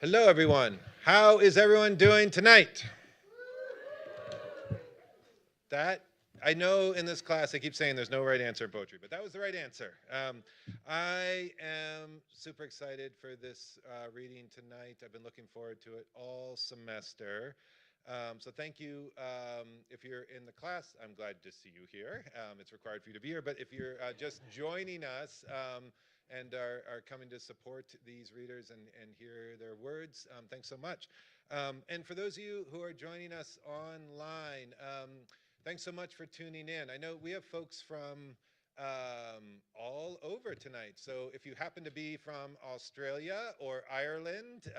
Hello, everyone. How is everyone doing tonight? That, I know in this class I keep saying there's no right answer in poetry, but that was the right answer. I am super excited for this reading tonight. I've been looking forward to it all semester. So thank you. If you're in the class, I'm glad to see you here. It's required for you to be here, but if you're just joining us and are coming to support these readers and hear their words, thanks so much. And for those of you who are joining us online, thanks so much for tuning in. I know we have folks from all over tonight. So if you happen to be from Australia or Ireland,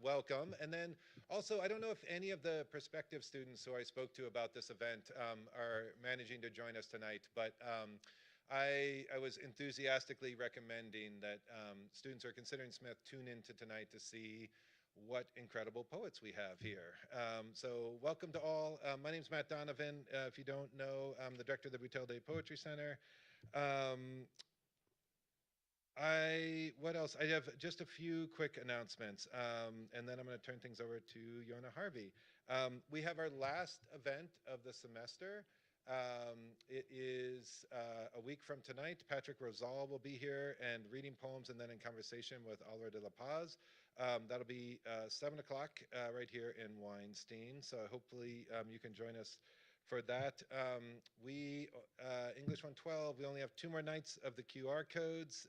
welcome. And then also, I don't know if any of the prospective students who I spoke to about this event are managing to join us tonight, but I was enthusiastically recommending that students who are considering Smith tune into tonight to see what incredible poets we have here. So welcome to all. My name's Matt Donovan. If you don't know, I'm the director of the Boutelle-Day Poetry Center. What else? I have just a few quick announcements, and then I'm going to turn things over to Yona Harvey. We have our last event of the semester. It is a week from tonight. Patrick Rosal will be here and reading poems and then in conversation with Alra de la Paz. That'll be 7 o'clock right here in Weinstein. So hopefully you can join us for that. English 112, we only have 2 more nights of the QR codes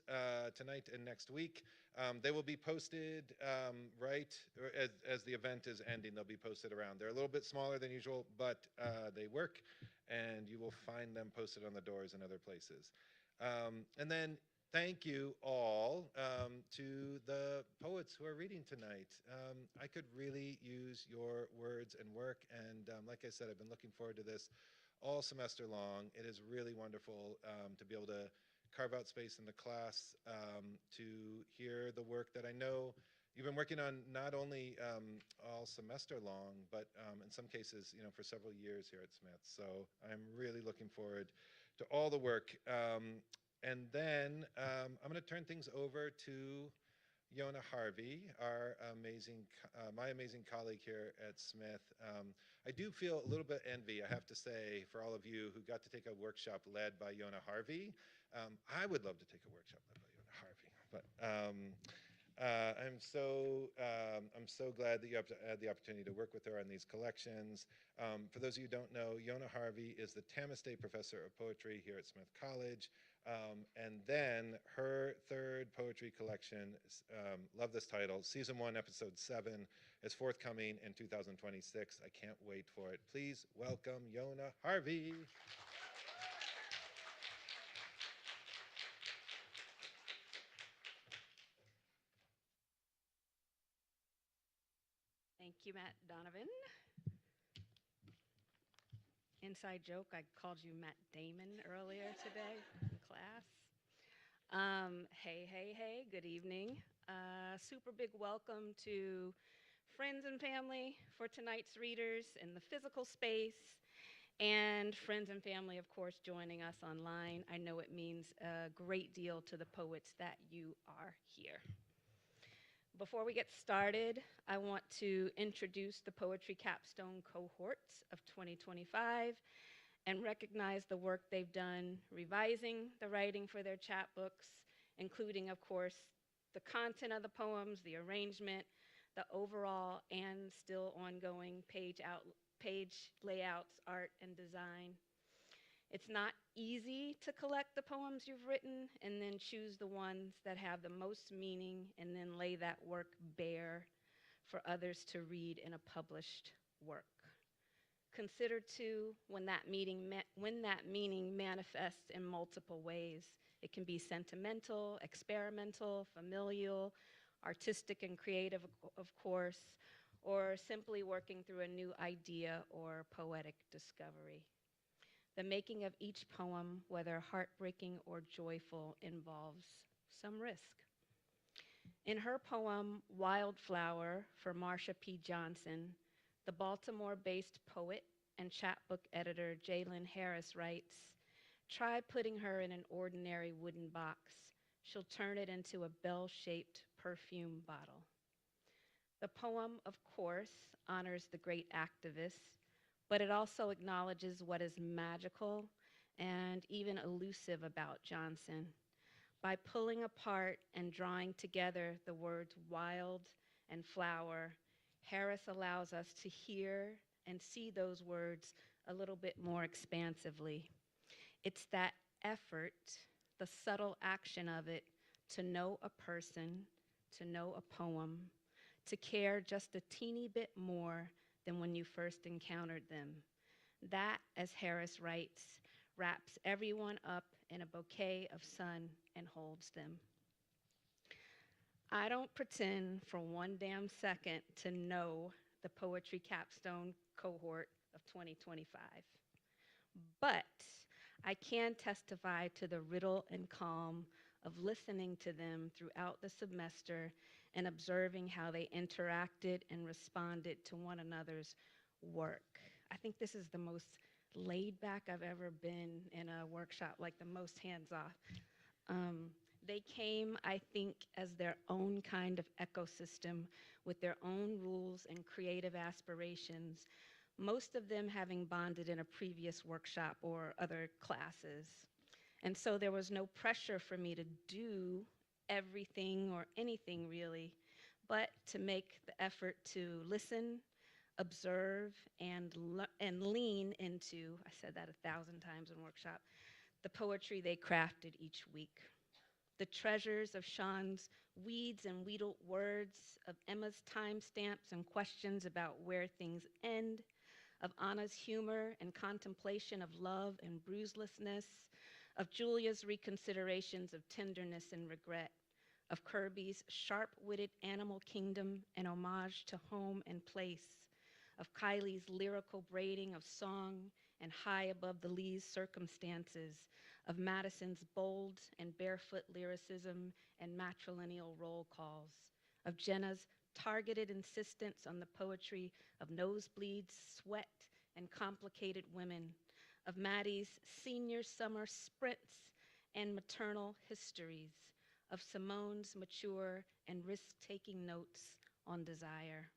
tonight and next week. They will be posted right as the event is ending. They'll be posted around. They're a little bit smaller than usual, but they work, and you will find them posted on the doors and other places. And then thank you all to the poets who are reading tonight. I could really use your words and work, and like I said, I've been looking forward to this all semester long. It is really wonderful to be able to carve out space in the class to hear the work that I know you've been working on not only all semester long, but in some cases, for several years here at Smith. So I'm really looking forward to all the work. And then I'm going to turn things over to Yona Harvey, my amazing colleague here at Smith. I do feel a little bit envy, I have to say, for all of you who got to take a workshop led by Yona Harvey. I would love to take a workshop led by Yona Harvey, but I'm so glad that you have had the opportunity to work with her on these collections. For those of you who don't know, Yona Harvey is the Tamas Day Professor of Poetry here at Smith College. And then her third poetry collection, love this title, Season 1, Episode 7, is forthcoming in 2026. I can't wait for it. Please welcome Yona Harvey. Thank you, Matt Donovan. Inside joke, I called you Matt Damon earlier today in class. Hey, good evening. Super big welcome to friends and family for tonight's readers in the physical space, and friends and family, of course, joining us online. I know it means a great deal to the poets that you are here. Before we get started, I want to introduce the Poetry Capstone cohorts of 2025 and recognize the work they've done revising the writing for their chapbooks, including, of course, the content of the poems, the arrangement, the overall and still ongoing page layouts, art, and design. It's not easy to collect the poems you've written and then choose the ones that have the most meaning and then lay that work bare for others to read in a published work. Consider too when that meaning manifests in multiple ways. It can be sentimental, experimental, familial, artistic and creative, of course, or simply working through a new idea or poetic discovery. The making of each poem, whether heartbreaking or joyful, involves some risk. In her poem, Wildflower, for Marsha P. Johnson, the Baltimore-based poet and chapbook editor Jalen Harris writes, "Try putting her in an ordinary wooden box. She'll turn it into a bell-shaped perfume bottle." The poem, of course, honors the great activist, but it also acknowledges what is magical and even elusive about Johnson. By pulling apart and drawing together the words wild and flower, Harris allows us to hear and see those words a little bit more expansively. It's that effort, the subtle action of it, to know a person, to know a poem, to care just a teeny bit more than when you first encountered them. That, as Harris writes, wraps everyone up in a bouquet of sun and holds them. I don't pretend for one damn second to know the Poetry Capstone cohort of 2025, but I can testify to the riddle and calm of listening to them throughout the semester and observing how they interacted and responded to one another's work. I think this is the most laid back I've ever been in a workshop, like the most hands off. They came, I think, as their own kind of ecosystem with their own rules and creative aspirations, most of them having bonded in a previous workshop or other classes. And so there was no pressure for me to do everything or anything really, but to make the effort to listen, observe, and lean into, I said that 1,000 times in workshop, the poetry they crafted each week. The treasures of Sean's weeds and wheedled words, of Emma's timestamps and questions about where things end, of Anna's humor and contemplation of love and bruiselessness, of Julia's reconsiderations of tenderness and regret, of Kirby's sharp-witted animal kingdom and homage to home and place, of Kylie's lyrical braiding of song and high above the leaves circumstances, of Madison's bold and barefoot lyricism and matrilineal roll calls, of Jenna's targeted insistence on the poetry of nosebleeds, sweat, and complicated women, of Maddie's senior summer sprints and maternal histories, of Simone's mature and risk-taking notes on desire.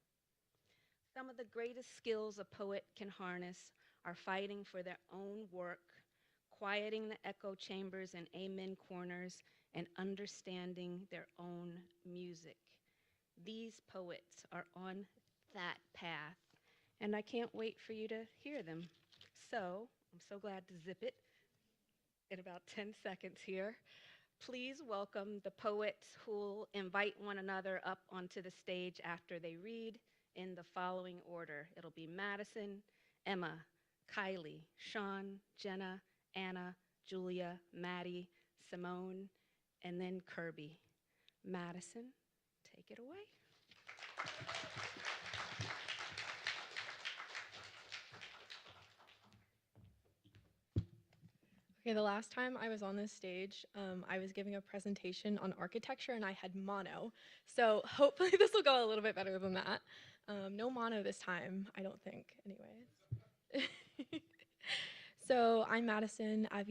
Some of the greatest skills a poet can harness are fighting for their own work, quieting the echo chambers and amen corners, and understanding their own music. These poets are on that path, and I can't wait for you to hear them. So, I'm so glad to zip it in about 10 seconds here. Please welcome the poets who will invite one another up onto the stage after they read in the following order. It'll be Madison, Emma, Kylie, Sean, Jenna, Anna, Julia, Maddie, Simone, and then Kirby. Madison, take it away. Okay, the last time I was on this stage, I was giving a presentation on architecture and I had mono. So hopefully this will go a little bit better than that. No mono this time, I don't think, anyways. So I'm Madison, as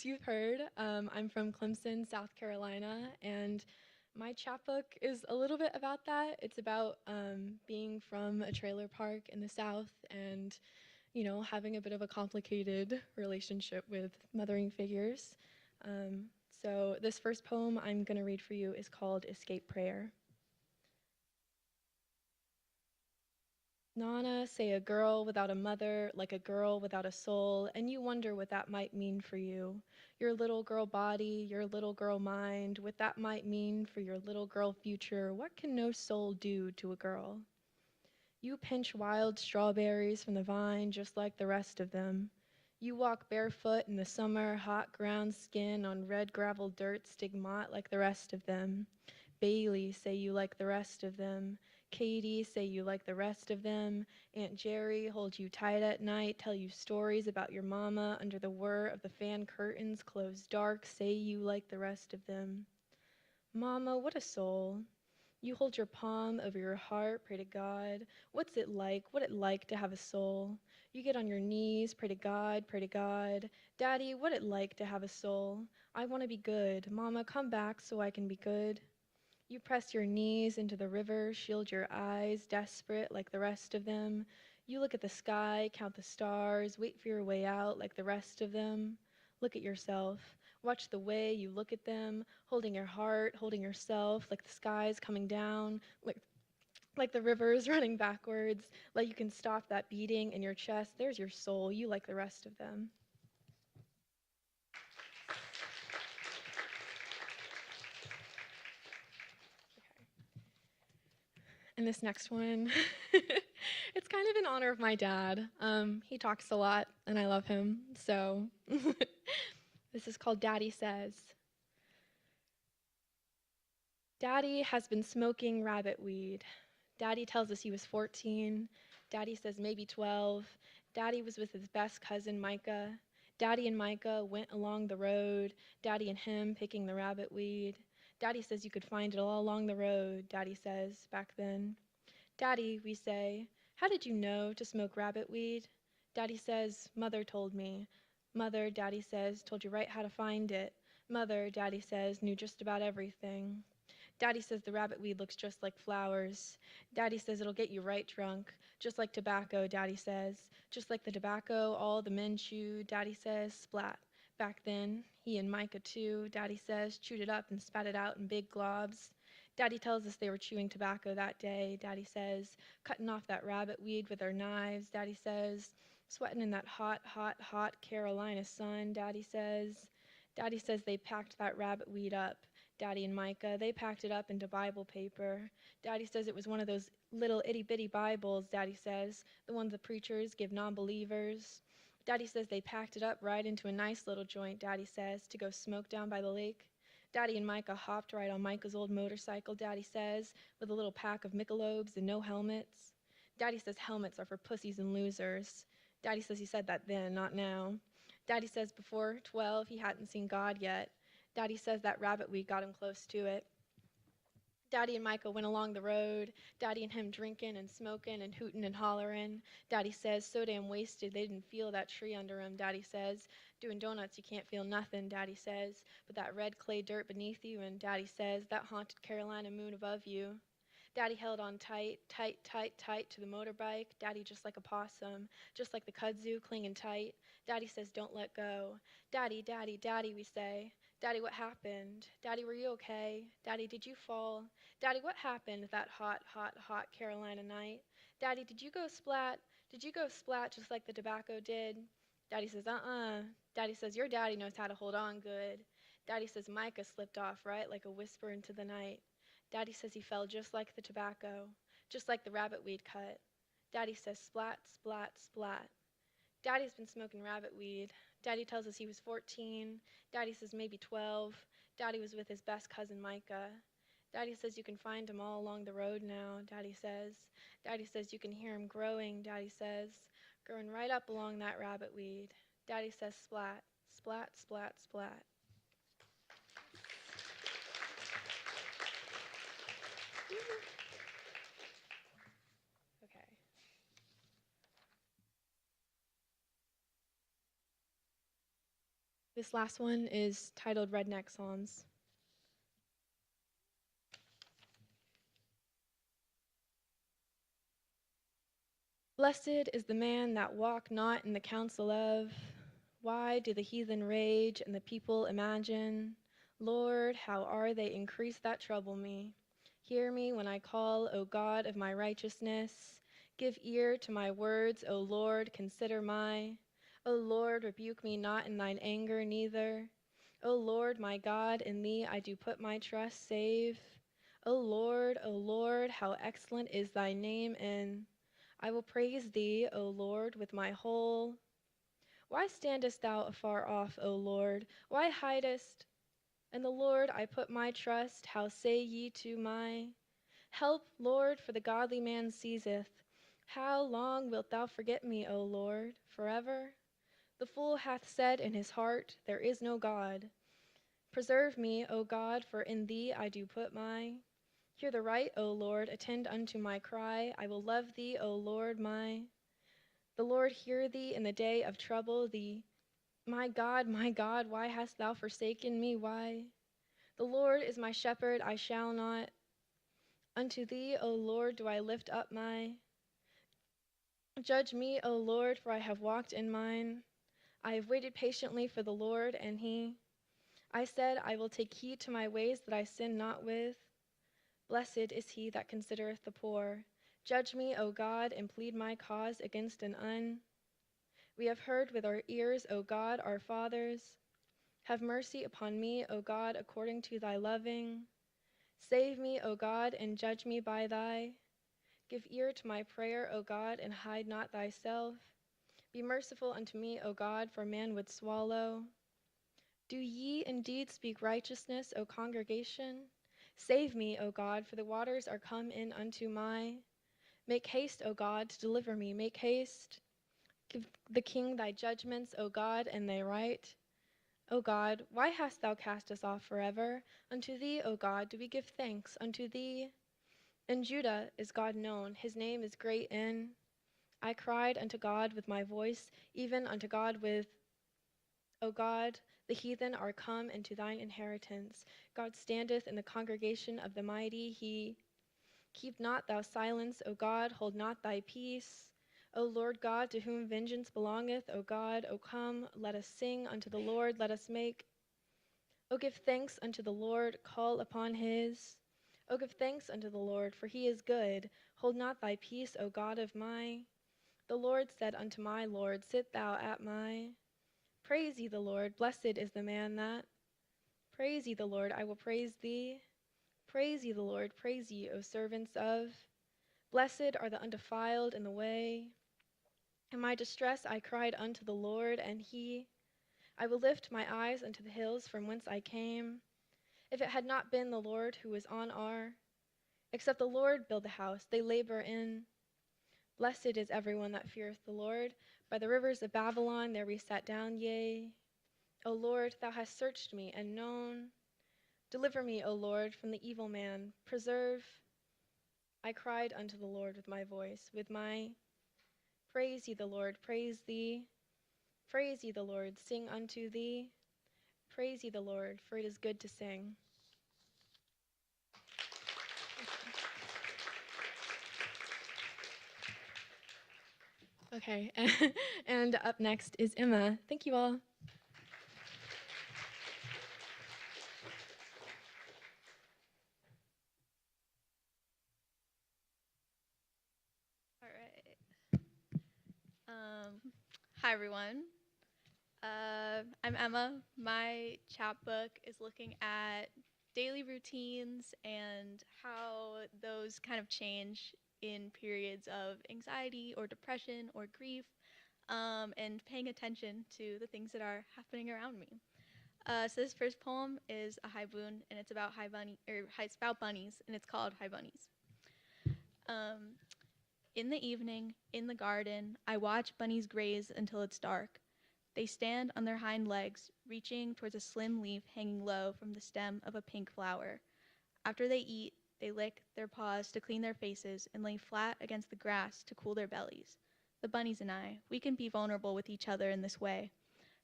you've heard. I'm from Clemson, South Carolina, and my chapbook is a little bit about that. It's about being from a trailer park in the South and having a bit of a complicated relationship with mothering figures. So this first poem I'm going to read for you is called Escape Prayer. Nana, say a girl without a mother, like a girl without a soul, and you wonder what that might mean for you. Your little girl body, your little girl mind, what that might mean for your little girl future. What can no soul do to a girl? You pinch wild strawberries from the vine just like the rest of them. You walk barefoot in the summer, hot ground skin on red gravel dirt stigmat like the rest of them. Bailey, say you like the rest of them. Katie, say you like the rest of them. Aunt Jerry, hold you tight at night, tell you stories about your mama under the whir of the fan curtains closed dark, say you like the rest of them. Mama, what a soul. You hold your palm over your heart, pray to God. What's it like? What it like to have a soul? You get on your knees, pray to God, pray to God. Daddy, what it like to have a soul? I want to be good. Mama, come back so I can be good. You press your knees into the river, shield your eyes, desperate like the rest of them. You look at the sky, count the stars, wait for your way out like the rest of them. Look at yourself. Watch the way you look at them, holding your heart, holding yourself, like the sky's coming down, like the river's running backwards, like you can stop that beating in your chest. There's your soul. You like the rest of them. And this next one, it's kind of in honor of my dad. He talks a lot, and I love him. So this is called Daddy Says. Daddy has been smoking rabbit weed. Daddy tells us he was 14. Daddy says maybe 12. Daddy was with his best cousin, Micah. Daddy and Micah went along the road, Daddy and him picking the rabbit weed. Daddy says you could find it all along the road, Daddy says, back then. Daddy, we say, how did you know to smoke rabbit weed? Daddy says, Mother told me. Mother, Daddy says, told you right how to find it. Mother, Daddy says, knew just about everything. Daddy says the rabbit weed looks just like flowers. Daddy says it'll get you right drunk, just like tobacco, Daddy says. Just like the tobacco all the men chew, Daddy says, splat. Back then, he and Micah too, Daddy says, chewed it up and spat it out in big globs. Daddy tells us they were chewing tobacco that day, Daddy says, cutting off that rabbit weed with their knives, Daddy says, sweating in that hot, hot, hot Carolina sun, Daddy says. Daddy says they packed that rabbit weed up. Daddy and Micah, they packed it up into Bible paper. Daddy says it was one of those little itty-bitty Bibles, Daddy says, the ones the preachers give non-believers. Daddy says they packed it up right into a nice little joint, Daddy says, to go smoke down by the lake. Daddy and Micah hopped right on Micah's old motorcycle, Daddy says, with a little pack of Michelobes and no helmets. Daddy says helmets are for pussies and losers. Daddy says he said that then, not now. Daddy says before 12 he hadn't seen God yet. Daddy says that rabbit weed got him close to it. Daddy and Micah went along the road, Daddy and him drinking and smoking and hooting and hollering. Daddy says, so damn wasted they didn't feel that tree under him, Daddy says. Doing donuts you can't feel nothing, Daddy says, but that red clay dirt beneath you, and Daddy says, that haunted Carolina moon above you. Daddy held on tight, tight, tight, tight to the motorbike. Daddy just like a possum, just like the kudzu, clinging tight. Daddy says, don't let go. Daddy, Daddy, Daddy, we say. Daddy, what happened? Daddy, were you okay? Daddy, did you fall? Daddy, what happened that hot, hot, hot Carolina night? Daddy, did you go splat? Did you go splat just like the tobacco did? Daddy says, Daddy says, your daddy knows how to hold on good. Daddy says, Micah slipped off, right, like a whisper into the night. Daddy says he fell just like the tobacco, just like the rabbit weed cut. Daddy says, splat, splat, splat. Daddy's been smoking rabbit weed. Daddy tells us he was 14. Daddy says maybe 12. Daddy was with his best cousin, Micah. Daddy says you can find him all along the road now, Daddy says. Daddy says you can hear him growing, Daddy says, growing right up along that rabbit weed. Daddy says splat, splat, splat, splat. Okay. This last one is titled Redneck Psalms. Blessed is the man that walk not in the counsel of. Why do the heathen rage and the people imagine? Lord, how are they increased that trouble me? Hear me when I call, O God of my righteousness. Give ear to my words, O Lord, consider my. O Lord, rebuke me not in thine anger neither. O Lord, my God, in thee I do put my trust, save. O Lord, how excellent is thy name in. I will praise thee, O Lord, with my whole. Why standest thou afar off, O Lord? Why hidest? In the Lord I put my trust. How say ye to my help, Lord, for the godly man ceaseth. How long wilt thou forget me, O Lord? Forever? The fool hath said in his heart, there is no God. Preserve me, O God, for in thee I do put my. Hear the right, O Lord, attend unto my cry. I will love thee, O Lord, my. The Lord hear thee in the day of trouble, thee. My God, why hast thou forsaken me? Why? The Lord is my shepherd, I shall not. Unto thee, O Lord, do I lift up my. Judge me, O Lord, for I have walked in mine. I have waited patiently for the Lord, and he. I said, I will take heed to my ways that I sin not with. Blessed is he that considereth the poor. Judge me, O God, and plead my cause against an un. We have heard with our ears, O God, our fathers. Have mercy upon me, O God, according to thy loving. Save me, O God, and judge me by thy. Give ear to my prayer, O God, and hide not thyself. Be merciful unto me, O God, for man would swallow. Do ye indeed speak righteousness, O congregation? Save me, O God, for the waters are come in unto my. Make haste, O God, to deliver me, make haste. Give the king thy judgments, O God, and thy right. O God, why hast thou cast us off forever? Unto thee, O God, do we give thanks, unto thee. In Judah is God known, his name is great in. I cried unto God with my voice, even unto God with, O God, the heathen are come into thine inheritance. God standeth in the congregation of the mighty. He keep not thou silence, O God, hold not thy peace. O Lord God, to whom vengeance belongeth, O God, O come, let us sing unto the Lord, let us make. O give thanks unto the Lord, call upon his. O give thanks unto the Lord, for he is good. Hold not thy peace, O God of my. The Lord said unto my Lord, sit thou at my. Praise ye the Lord, blessed is the man that. Praise ye the Lord, I will praise thee. Praise ye the Lord, praise ye, O servants of. Blessed are the undefiled in the way. In my distress I cried unto the Lord, and he. I will lift my eyes unto the hills from whence I came. If it had not been the Lord who was on our. Except the Lord build the house, they labor in. Blessed is everyone that feareth the Lord. By the rivers of Babylon there we sat down, yea. O Lord, thou hast searched me and known. Deliver me, O Lord, from the evil man. Preserve. I cried unto the Lord with my voice, with my. Praise ye the Lord, praise thee. Praise ye the Lord, sing unto thee. Praise ye the Lord, for it is good to sing. Okay, and up next is Emma. Thank you all. All right. Hi, everyone. I'm Emma. My chapbook is looking at daily routines and how those kind of change in periods of anxiety or depression or grief, and paying attention to the things that are happening around me. So this first poem is a haiboon, and it's about it's about bunnies, and it's called Hi Bunnies. In the evening, in the garden, I watch bunnies graze until it's dark. They stand on their hind legs, reaching towards a slim leaf hanging low from the stem of a pink flower. After they eat, they lick their paws to clean their faces and lay flat against the grass to cool their bellies. The bunnies and I, we can be vulnerable with each other in this way.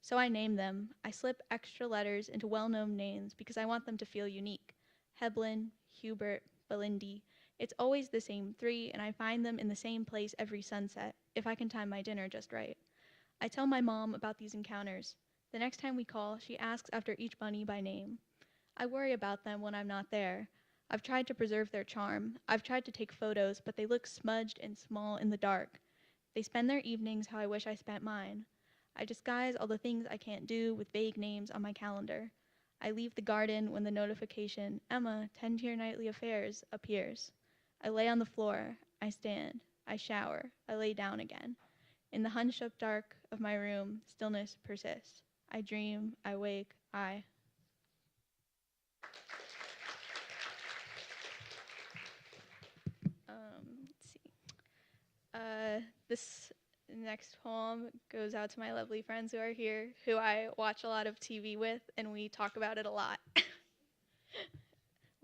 So I name them. I slip extra letters into well-known names because I want them to feel unique. Heblin, Hubert, Belindy. It's always the same three, and I find them in the same place every sunset, if I can time my dinner just right. I tell my mom about these encounters. The next time we call, she asks after each bunny by name. I worry about them when I'm not there. I've tried to preserve their charm. I've tried to take photos, but they look smudged and small in the dark. They spend their evenings how I wish I spent mine. I disguise all the things I can't do with vague names on my calendar. I leave the garden when the notification, Emma, tend to your nightly affairs, appears. I lay on the floor. I stand. I shower. I lay down again. In the hunched-up dark of my room, stillness persists. I dream. I wake. Let's see. This next poem goes out to my lovely friends who are here, who I watch a lot of TV with, and we talk about it a lot.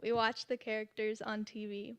We watch the characters on TV.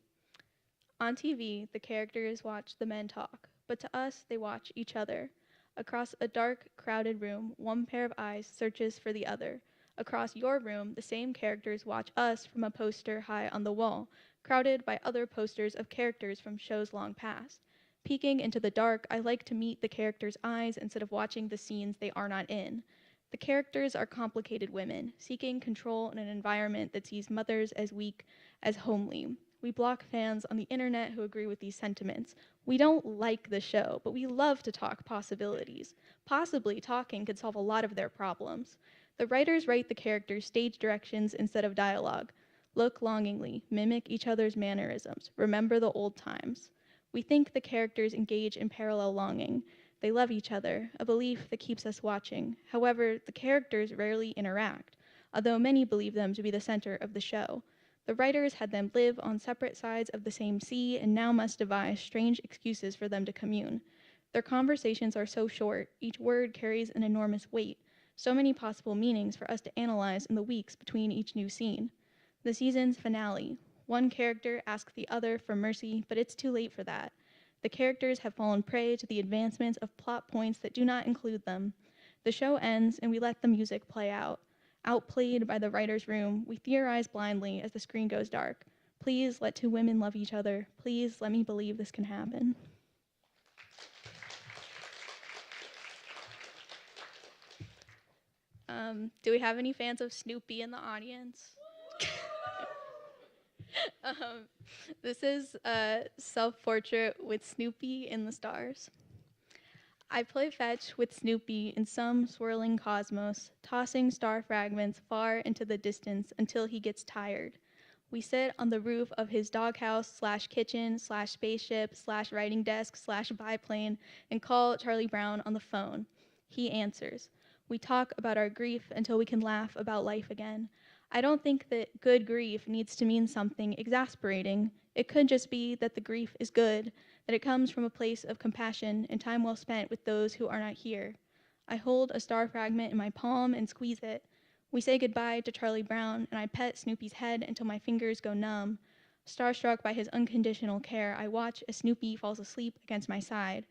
On TV, the characters watch the men talk, but to us, they watch each other. Across a dark, crowded room, one pair of eyes searches for the other. Across your room, the same characters watch us from a poster high on the wall, crowded by other posters of characters from shows long past. Peeking into the dark, I like to meet the characters' eyes instead of watching the scenes they are not in. The characters are complicated women, seeking control in an environment that sees mothers as weak, as homely. We block fans on the internet who agree with these sentiments. We don't like the show, but we love to talk possibilities. Possibly talking could solve a lot of their problems. The writers write the characters' stage directions instead of dialogue. Look longingly, mimic each other's mannerisms, remember the old times. We think the characters engage in parallel longing. They love each other, a belief that keeps us watching. However, the characters rarely interact, although many believe them to be the center of the show. The writers had them live on separate sides of the same sea and now must devise strange excuses for them to commune. Their conversations are so short, each word carries an enormous weight, so many possible meanings for us to analyze in the weeks between each new scene. The season's finale. One character asks the other for mercy, but it's too late for that. The characters have fallen prey to the advancements of plot points that do not include them. The show ends and we let the music play out. Outplayed by the writer's room, we theorize blindly as the screen goes dark. Please let two women love each other. Please let me believe this can happen. Do we have any fans of Snoopy in the audience? This is a self-portrait with Snoopy in the stars. I play fetch with Snoopy in some swirling cosmos, tossing star fragments far into the distance until he gets tired. We sit on the roof of his doghouse / kitchen / spaceship / writing desk / biplane and call Charlie Brown on the phone. He answers. We talk about our grief until we can laugh about life again. I don't think that good grief needs to mean something exasperating. It could just be that the grief is good, that it comes from a place of compassion and time well spent with those who are not here. I hold a star fragment in my palm and squeeze it. We say goodbye to Charlie Brown, and I pet Snoopy's head until my fingers go numb. Starstruck by his unconditional care, I watch as Snoopy falls asleep against my side.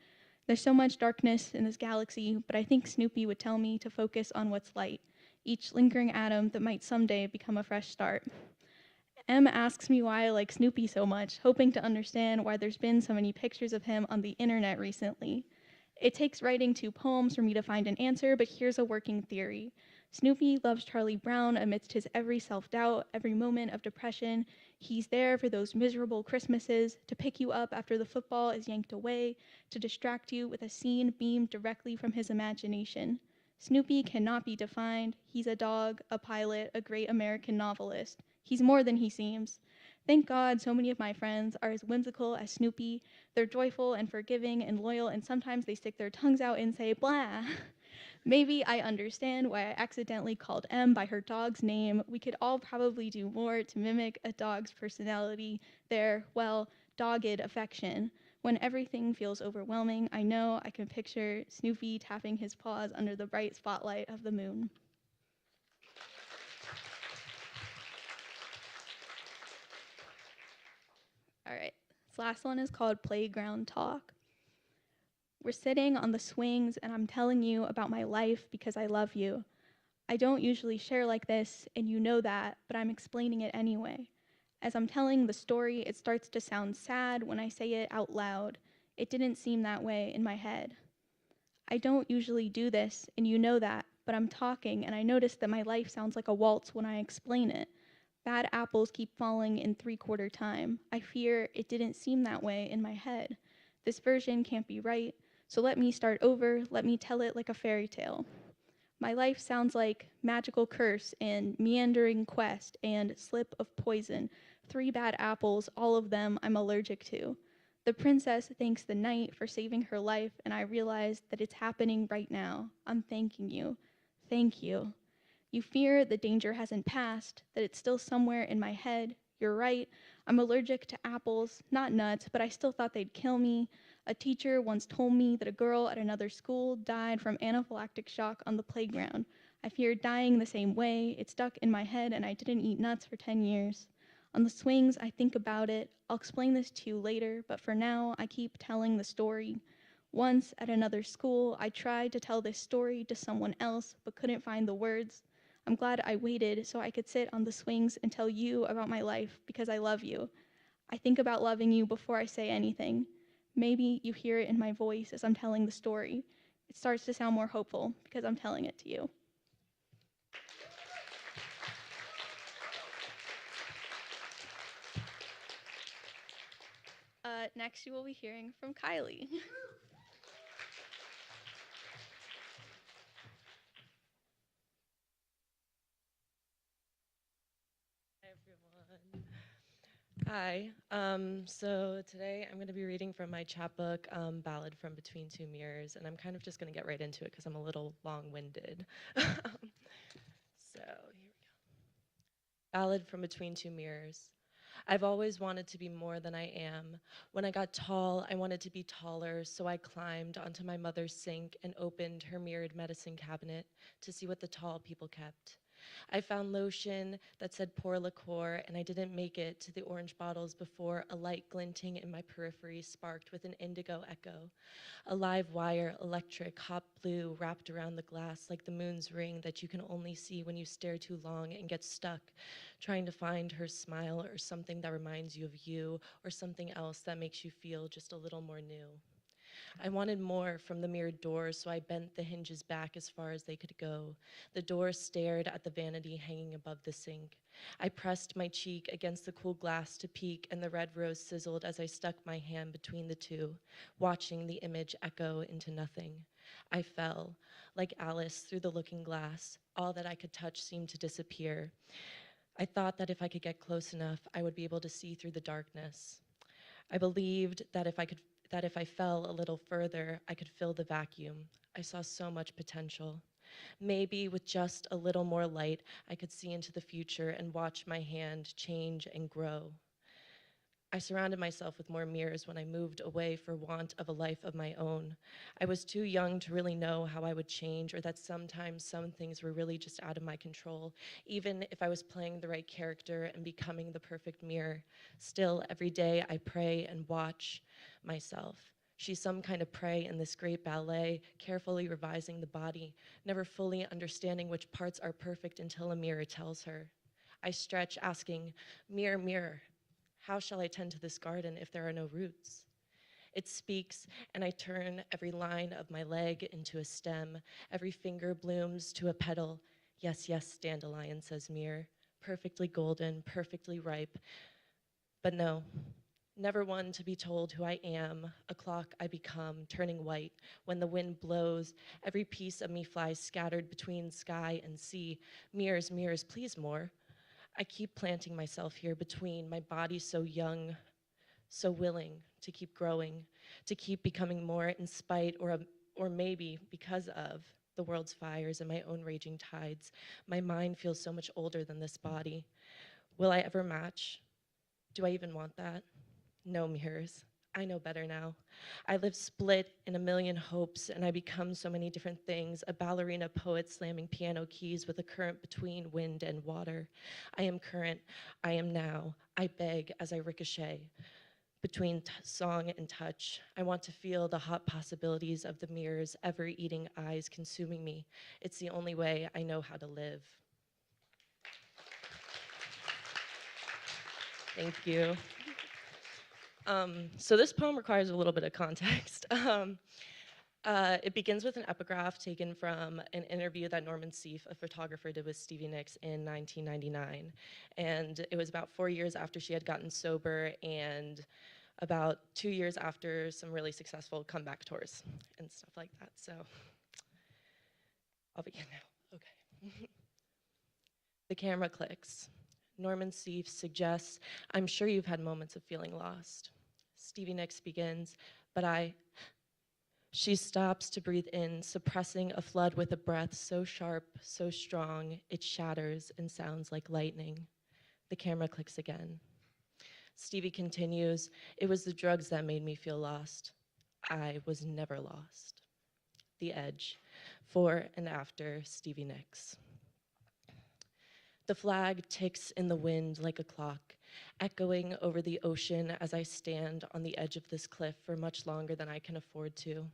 There's so much darkness in this galaxy, but I think Snoopy would tell me to focus on what's light, each lingering atom that might someday become a fresh start. Em asks me why I like Snoopy so much, hoping to understand why there's been so many pictures of him on the internet recently. It takes writing 2 poems for me to find an answer, but here's a working theory. Snoopy loves Charlie Brown amidst his every self-doubt, every moment of depression. He's there for those miserable Christmases, to pick you up after the football is yanked away, to distract you with a scene beamed directly from his imagination. Snoopy cannot be defined. He's a dog, a pilot, a great American novelist. He's more than he seems. Thank God so many of my friends are as whimsical as Snoopy. They're joyful and forgiving and loyal, and sometimes they stick their tongues out and say, blah. Maybe I understand why I accidentally called Em by her dog's name. We could all probably do more to mimic a dog's personality, their, well, dogged affection. When everything feels overwhelming, I know I can picture Snoopy tapping his paws under the bright spotlight of the moon. All right, this last one is called Playground Talk. We're sitting on the swings and I'm telling you about my life because I love you. I don't usually share like this and you know that, but I'm explaining it anyway. As I'm telling the story, it starts to sound sad when I say it out loud. It didn't seem that way in my head. I don't usually do this and you know that, but I'm talking and I notice that my life sounds like a waltz when I explain it. Bad apples keep falling in 3/4 time. I fear it didn't seem that way in my head. This version can't be right, so let me start over, let me tell it like a fairy tale. My life sounds like magical curse and meandering quest and slip of poison, 3 bad apples, all of them I'm allergic to. The princess thanks the knight for saving her life, and I realize that it's happening right now. I'm thanking you. Thank you. You fear the danger hasn't passed, that it's still somewhere in my head. You're right, I'm allergic to apples, not nuts, but I still thought they'd kill me. A teacher once told me that a girl at another school died from anaphylactic shock on the playground. I feared dying the same way. It stuck in my head and I didn't eat nuts for 10 years. On the swings, I think about it. I'll explain this to you later, but for now, I keep telling the story. Once at another school, I tried to tell this story to someone else, but couldn't find the words. I'm glad I waited so I could sit on the swings and tell you about my life because I love you. I think about loving you before I say anything. Maybe you hear it in my voice as I'm telling the story. It starts to sound more hopeful because I'm telling it to you. Next, you will be hearing from Kylie. Hi, everyone. Hi. So today I'm going to be reading from my chapbook, Ballad from Between Two Mirrors, and I'm kind of just going to get right into it because I'm a little long-winded. So here we go. Ballad from Between Two Mirrors. I've always wanted to be more than I am. When I got tall, I wanted to be taller, so I climbed onto my mother's sink and opened her mirrored medicine cabinet to see what the tall people kept. I found lotion that said pour liqueur, and I didn't make it to the orange bottles before a light glinting in my periphery sparked with an indigo echo. A live wire, electric, hot blue, wrapped around the glass like the moon's ring that you can only see when you stare too long and get stuck, trying to find her smile or something that reminds you of you or something else that makes you feel just a little more new. I wanted more from the mirrored door, so I bent the hinges back as far as they could go. The door stared at the vanity hanging above the sink. I pressed my cheek against the cool glass to peek, and the red rose sizzled as I stuck my hand between the two, watching the image echo into nothing. I fell, like Alice, through the looking glass. All that I could touch seemed to disappear. I thought that if I could get close enough, I would be able to see through the darkness. I believed that if I fell a little further, I could fill the vacuum. I saw so much potential. Maybe with just a little more light, I could see into the future and watch my hand change and grow. I surrounded myself with more mirrors when I moved away for want of a life of my own. I was too young to really know how I would change or that sometimes some things were really just out of my control, even if I was playing the right character and becoming the perfect mirror. Still, every day I pray and watch myself. She's some kind of prey in this great ballet, carefully revising the body, never fully understanding which parts are perfect until a mirror tells her. I stretch, asking, mirror, mirror, how shall I tend to this garden if there are no roots? It speaks, and I turn every line of my leg into a stem. Every finger blooms to a petal. Yes, yes, dandelion, says mirror. Perfectly golden, perfectly ripe. But no, never one to be told who I am, a clock I become, turning white. When the wind blows, every piece of me flies scattered between sky and sea. Mirrors, mirrors, please more. I keep planting myself here between my body so young, so willing to keep growing, to keep becoming more in spite or maybe because of the world's fires and my own raging tides. My mind feels so much older than this body. Will I ever match? Do I even want that? No, mirrors. I know better now. I live split in a million hopes, and I become so many different things, a ballerina poet slamming piano keys with a current between wind and water. I am current, I am now. I beg as I ricochet between song and touch. I want to feel the hot possibilities of the mirror's ever-eating eyes consuming me. It's the only way I know how to live. Thank you. So this poem requires a little bit of context. It begins with an epigraph taken from an interview that Norman Seeff, a photographer, did with Stevie Nicks in 1999. And it was about 4 years after she had gotten sober and about 2 years after some really successful comeback tours and stuff like that. So I'll begin now. Okay. The camera clicks. Norman Seeff suggests, I'm sure you've had moments of feeling lost. Stevie Nicks begins, but She stops to breathe in, suppressing a flood with a breath so sharp, so strong, it shatters and sounds like lightning. The camera clicks again. Stevie continues, it was the drugs that made me feel lost. I was never lost. The Edge, for and after Stevie Nicks. The flag ticks in the wind like a clock, echoing over the ocean as I stand on the edge of this cliff for much longer than I can afford to.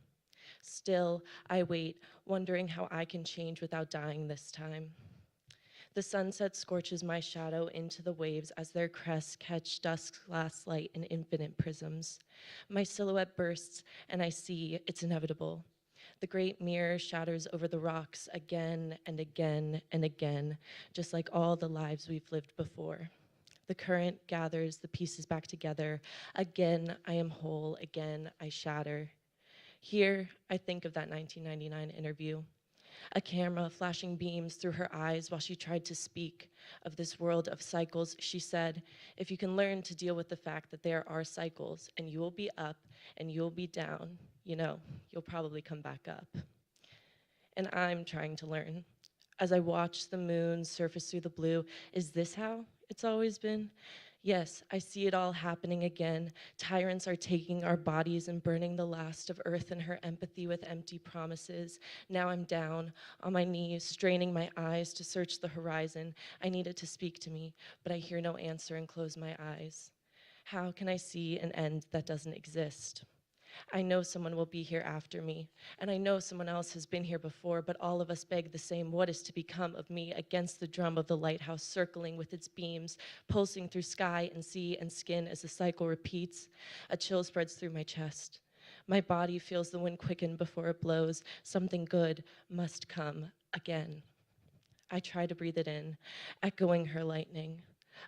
Still, I wait, wondering how I can change without dying this time. The sunset scorches my shadow into the waves as their crests catch dusk's last light in infinite prisms. My silhouette bursts, and I see it's inevitable. The great mirror shatters over the rocks again and again and again, just like all the lives we've lived before. The current gathers the pieces back together. Again, I am whole. Again, I shatter. Here, I think of that 1999 interview. A camera flashing beams through her eyes while she tried to speak of this world of cycles. She said, if you can learn to deal with the fact that there are cycles and you will be up and you'll be down, you know, you'll probably come back up. And I'm trying to learn. As I watch the moon surface through the blue, is this how it's always been? Yes, I see it all happening again. Tyrants are taking our bodies and burning the last of Earth and her empathy with empty promises. Now I'm down, on my knees, straining my eyes to search the horizon. I need it to speak to me, but I hear no answer and close my eyes. How can I see an end that doesn't exist? I know someone will be here after me, and I know someone else has been here before, but all of us beg the same, what is to become of me, against the drum of the lighthouse circling with its beams, pulsing through sky and sea and skin as the cycle repeats. A chill spreads through my chest. My body feels the wind quicken before it blows. Something good must come again. I try to breathe it in, echoing her lightning.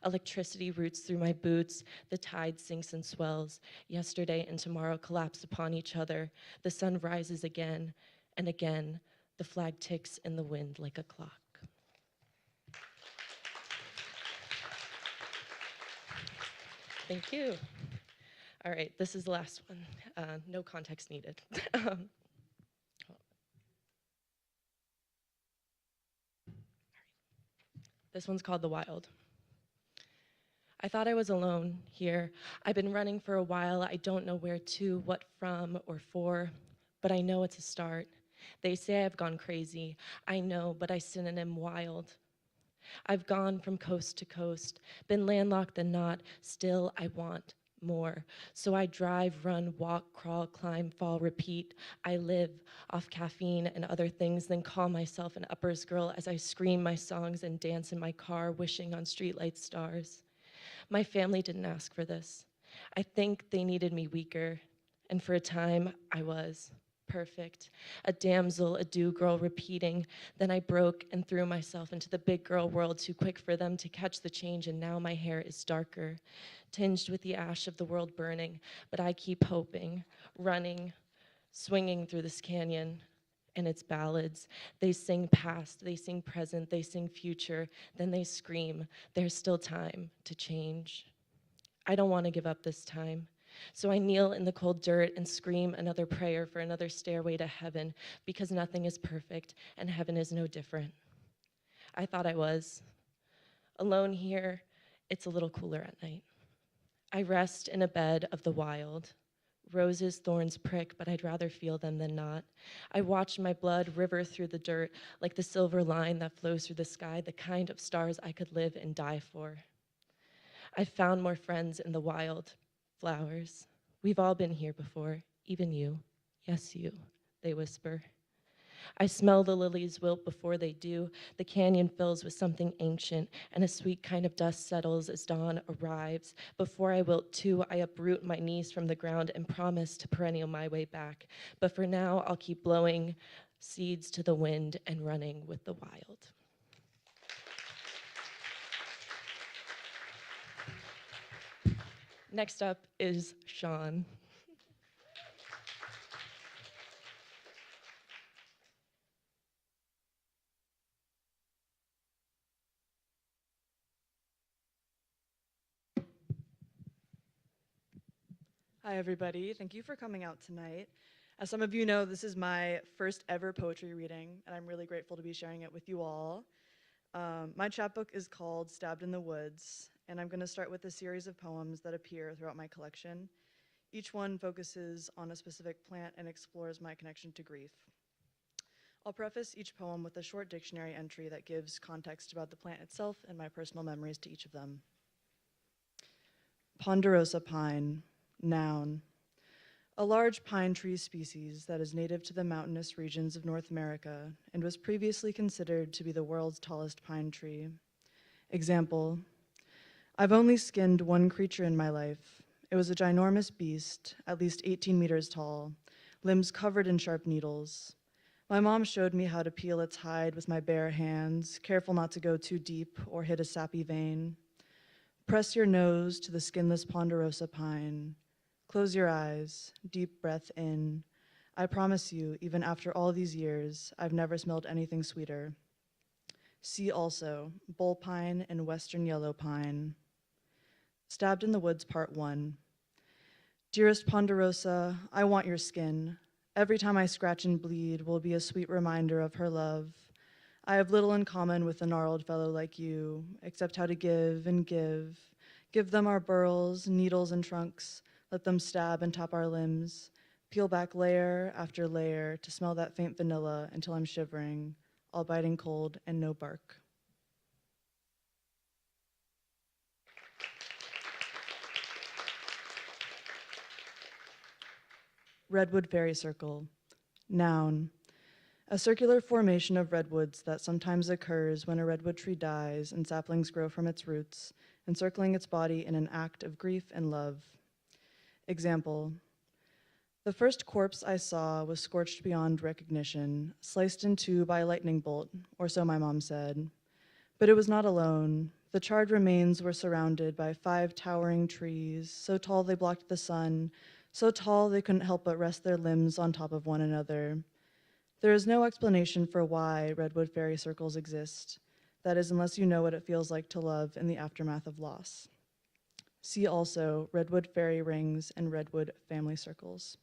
Electricity roots through my boots. The tide sinks and swells. Yesterday and tomorrow collapse upon each other. The sun rises again and again. The flag ticks in the wind like a clock. Thank you. All right, this is the last one. No context needed. This one's called The Wild. I thought I was alone here. I've been running for a while. I don't know where to, what from, or for, but I know it's a start. They say I've gone crazy. I know, but I synonym wild. I've gone from coast to coast, been landlocked and not. Still, I want more. So I drive, run, walk, crawl, climb, fall, repeat. I live off caffeine and other things, then call myself an uppers girl as I scream my songs and dance in my car, wishing on streetlight stars. My family didn't ask for this. I think they needed me weaker, and for a time, I was perfect. A damsel, a do-girl repeating. Then I broke and threw myself into the big girl world, too quick for them to catch the change, and now my hair is darker, tinged with the ash of the world burning, but I keep hoping, running, swinging through this canyon, and its ballads. They sing past, they sing present, they sing future, then they scream, there's still time to change. I don't want to give up this time. So I kneel in the cold dirt and scream another prayer for another stairway to heaven, because nothing is perfect and heaven is no different. I thought I was. Alone here, it's a little cooler at night. I rest in a bed of the wild. Roses, thorns prick, but I'd rather feel them than not. I watch my blood river through the dirt like the silver line that flows through the sky, the kind of stars I could live and die for. I've found more friends in the wild, flowers. We've all been here before, even you. Yes, you, they whisper. I smell the lilies wilt before they do. The canyon fills with something ancient, and a sweet kind of dust settles as dawn arrives. Before I wilt too, I uproot my knees from the ground and promise to perennial my way back. But for now, I'll keep blowing seeds to the wind and running with the wild. Next up is Sean. Hi, everybody. Thank you for coming out tonight. As some of you know, this is my first ever poetry reading, and I'm really grateful to be sharing it with you all. My chapbook is called Stabbed in the Woods, and I'm going to start with a series of poems that appear throughout my collection. Each one focuses on a specific plant and explores my connection to grief. I'll preface each poem with a short dictionary entry that gives context about the plant itself and my personal memories to each of them. Ponderosa pine. Noun, a large pine tree species that is native to the mountainous regions of North America and was previously considered to be the world's tallest pine tree. Example, I've only skinned one creature in my life. It was a ginormous beast, at least 18 meters tall, limbs covered in sharp needles. My mom showed me how to peel its hide with my bare hands, careful not to go too deep or hit a sappy vein. Press your nose to the skinless ponderosa pine. Close your eyes, deep breath in. I promise you, even after all these years, I've never smelled anything sweeter. See also, bull pine and western yellow pine. Stabbed in the Woods, Part 1. Dearest ponderosa, I want your skin. Every time I scratch and bleed will be a sweet reminder of her love. I have little in common with a gnarled fellow like you, except how to give and give. Give them our burls, needles, and trunks. Let them stab and top our limbs. Peel back layer after layer to smell that faint vanilla until I'm shivering, all biting cold and no bark. Redwood Fairy Circle. Noun. A circular formation of redwoods that sometimes occurs when a redwood tree dies and saplings grow from its roots, encircling its body in an act of grief and love. Example. The first corpse I saw was scorched beyond recognition, sliced in two by a lightning bolt, or so my mom said. But it was not alone. The charred remains were surrounded by 5 towering trees, so tall they blocked the sun, so tall they couldn't help but rest their limbs on top of one another. There is no explanation for why redwood fairy circles exist. That is, unless you know what it feels like to love in the aftermath of loss. See also redwood fairy rings and redwood family circles.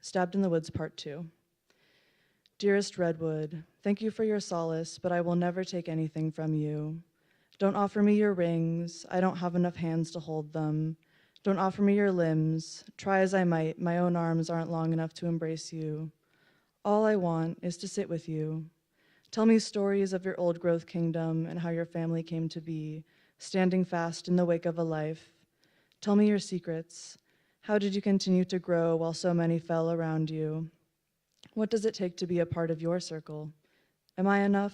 Stabbed in the Woods, Part 2. Dearest redwood, thank you for your solace, but I will never take anything from you. Don't offer me your rings. I don't have enough hands to hold them. Don't offer me your limbs. Try as I might, my own arms aren't long enough to embrace you. All I want is to sit with you. Tell me stories of your old growth kingdom and how your family came to be, standing fast in the wake of a life. Tell me your secrets. How did you continue to grow while so many fell around you? What does it take to be a part of your circle? Am I enough?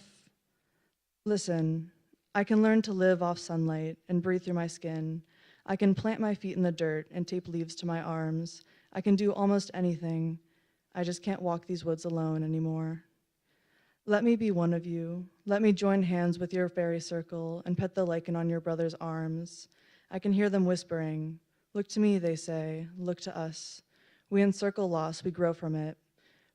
Listen, I can learn to live off sunlight and breathe through my skin. I can plant my feet in the dirt and tape leaves to my arms. I can do almost anything. I just can't walk these woods alone anymore. Let me be one of you. Let me join hands with your fairy circle and pet the lichen on your brother's arms. I can hear them whispering. Look to me, they say. Look to us. We encircle loss, we grow from it.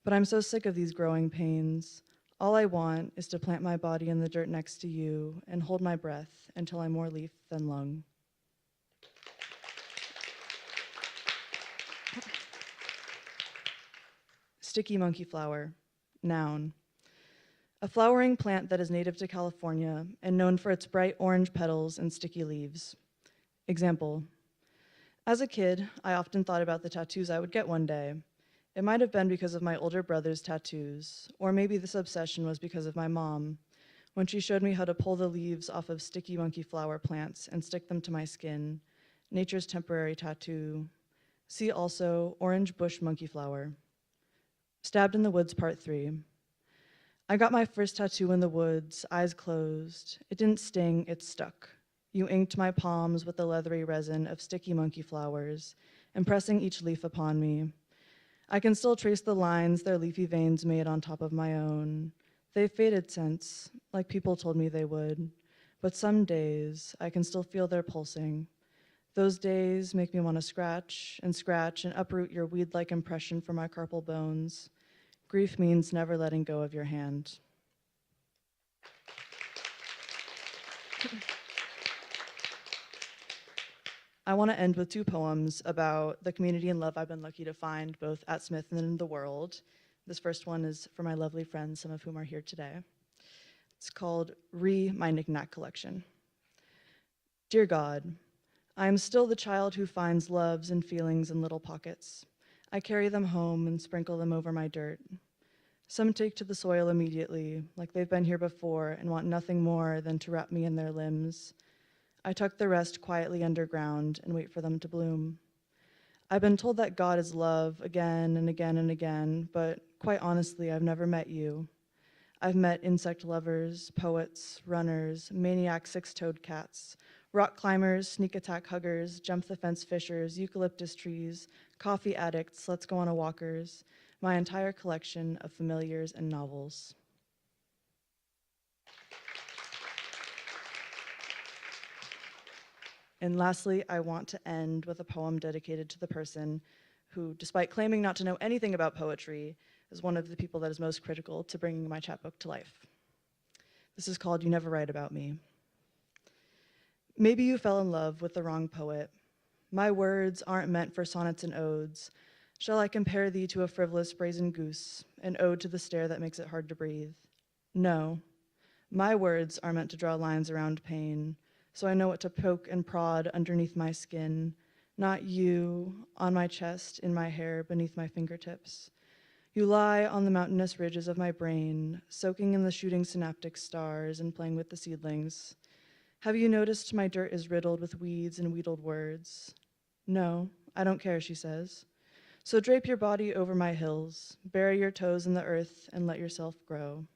But I'm so sick of these growing pains. All I want is to plant my body in the dirt next to you and hold my breath until I'm more leaf than lung. Sticky monkey flower. Noun. A flowering plant that is native to California and known for its bright orange petals and sticky leaves. Example. As a kid, I often thought about the tattoos I would get one day. It might have been because of my older brother's tattoos, or maybe this obsession was because of my mom, when she showed me how to pull the leaves off of sticky monkey flower plants and stick them to my skin, nature's temporary tattoo. See also orange bush monkey flower. Stabbed in the Woods, Part 3. I got my first tattoo in the woods, eyes closed. It didn't sting, it stuck. You inked my palms with the leathery resin of sticky monkey flowers, impressing each leaf upon me. I can still trace the lines their leafy veins made on top of my own. They've faded since, like people told me they would, but some days I can still feel their pulsing. Those days make me want to scratch and uproot your weed-like impression from my carpal bones. Grief means never letting go of your hand. I want to end with 2 poems about the community and love I've been lucky to find both at Smith and in the world. This first one is for my lovely friends, some of whom are here today. It's called My Knick-Knack Collection. Dear God, I am still the child who finds loves and feelings in little pockets. I carry them home and sprinkle them over my dirt. Some take to the soil immediately, like they've been here before and want nothing more than to wrap me in their limbs. I tuck the rest quietly underground and wait for them to bloom. I've been told that God is love again and again and again, but quite honestly, I've never met you. I've met insect lovers, poets, runners, maniac six-toed cats, rock climbers, sneak attack huggers, jump the fence fishers, eucalyptus trees, coffee addicts, let's go on a walkers, my entire collection of familiars and novels. And lastly, I want to end with a poem dedicated to the person who, despite claiming not to know anything about poetry, is one of the people that is most critical to bringing my chapbook to life. This is called You Never Write About Me. Maybe you fell in love with the wrong poet. My words aren't meant for sonnets and odes. Shall I compare thee to a frivolous brazen goose, an ode to the stare that makes it hard to breathe? No, my words are meant to draw lines around pain, so I know what to poke and prod underneath my skin, not you, on my chest, in my hair, beneath my fingertips. You lie on the mountainous ridges of my brain, soaking in the shooting synaptic stars and playing with the seedlings. Have you noticed my dirt is riddled with weeds and wheedled words? No, I don't care, she says. So drape your body over my hills, bury your toes in the earth, and let yourself grow.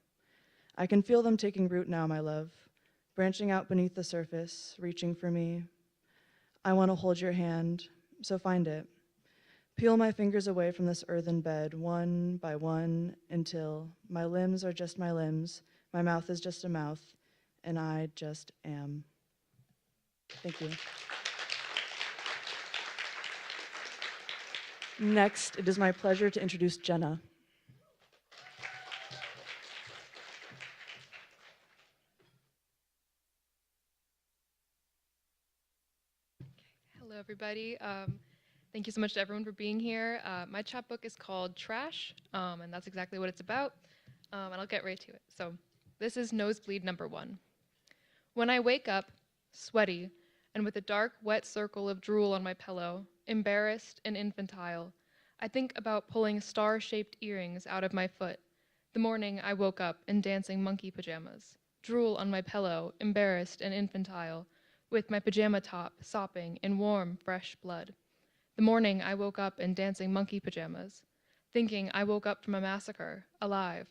I can feel them taking root now, my love, branching out beneath the surface, reaching for me. I want to hold your hand, so find it. Peel my fingers away from this earthen bed, one by one, until my limbs are just my limbs, my mouth is just a mouth, and I just am. Thank you. Next, it is my pleasure to introduce Jenna. Hello, everybody. Thank you so much to everyone for being here. My chapbook is called Trash, and that's exactly what it's about, and I'll get right to it. So this is Nosebleed number 1. When I wake up, sweaty, and with a dark, wet circle of drool on my pillow, embarrassed and infantile, I think about pulling star-shaped earrings out of my foot. The morning I woke up in dancing monkey pajamas, drool on my pillow, embarrassed and infantile, with my pajama top sopping in warm, fresh blood. The morning I woke up in dancing monkey pajamas, thinking I woke up from a massacre, alive.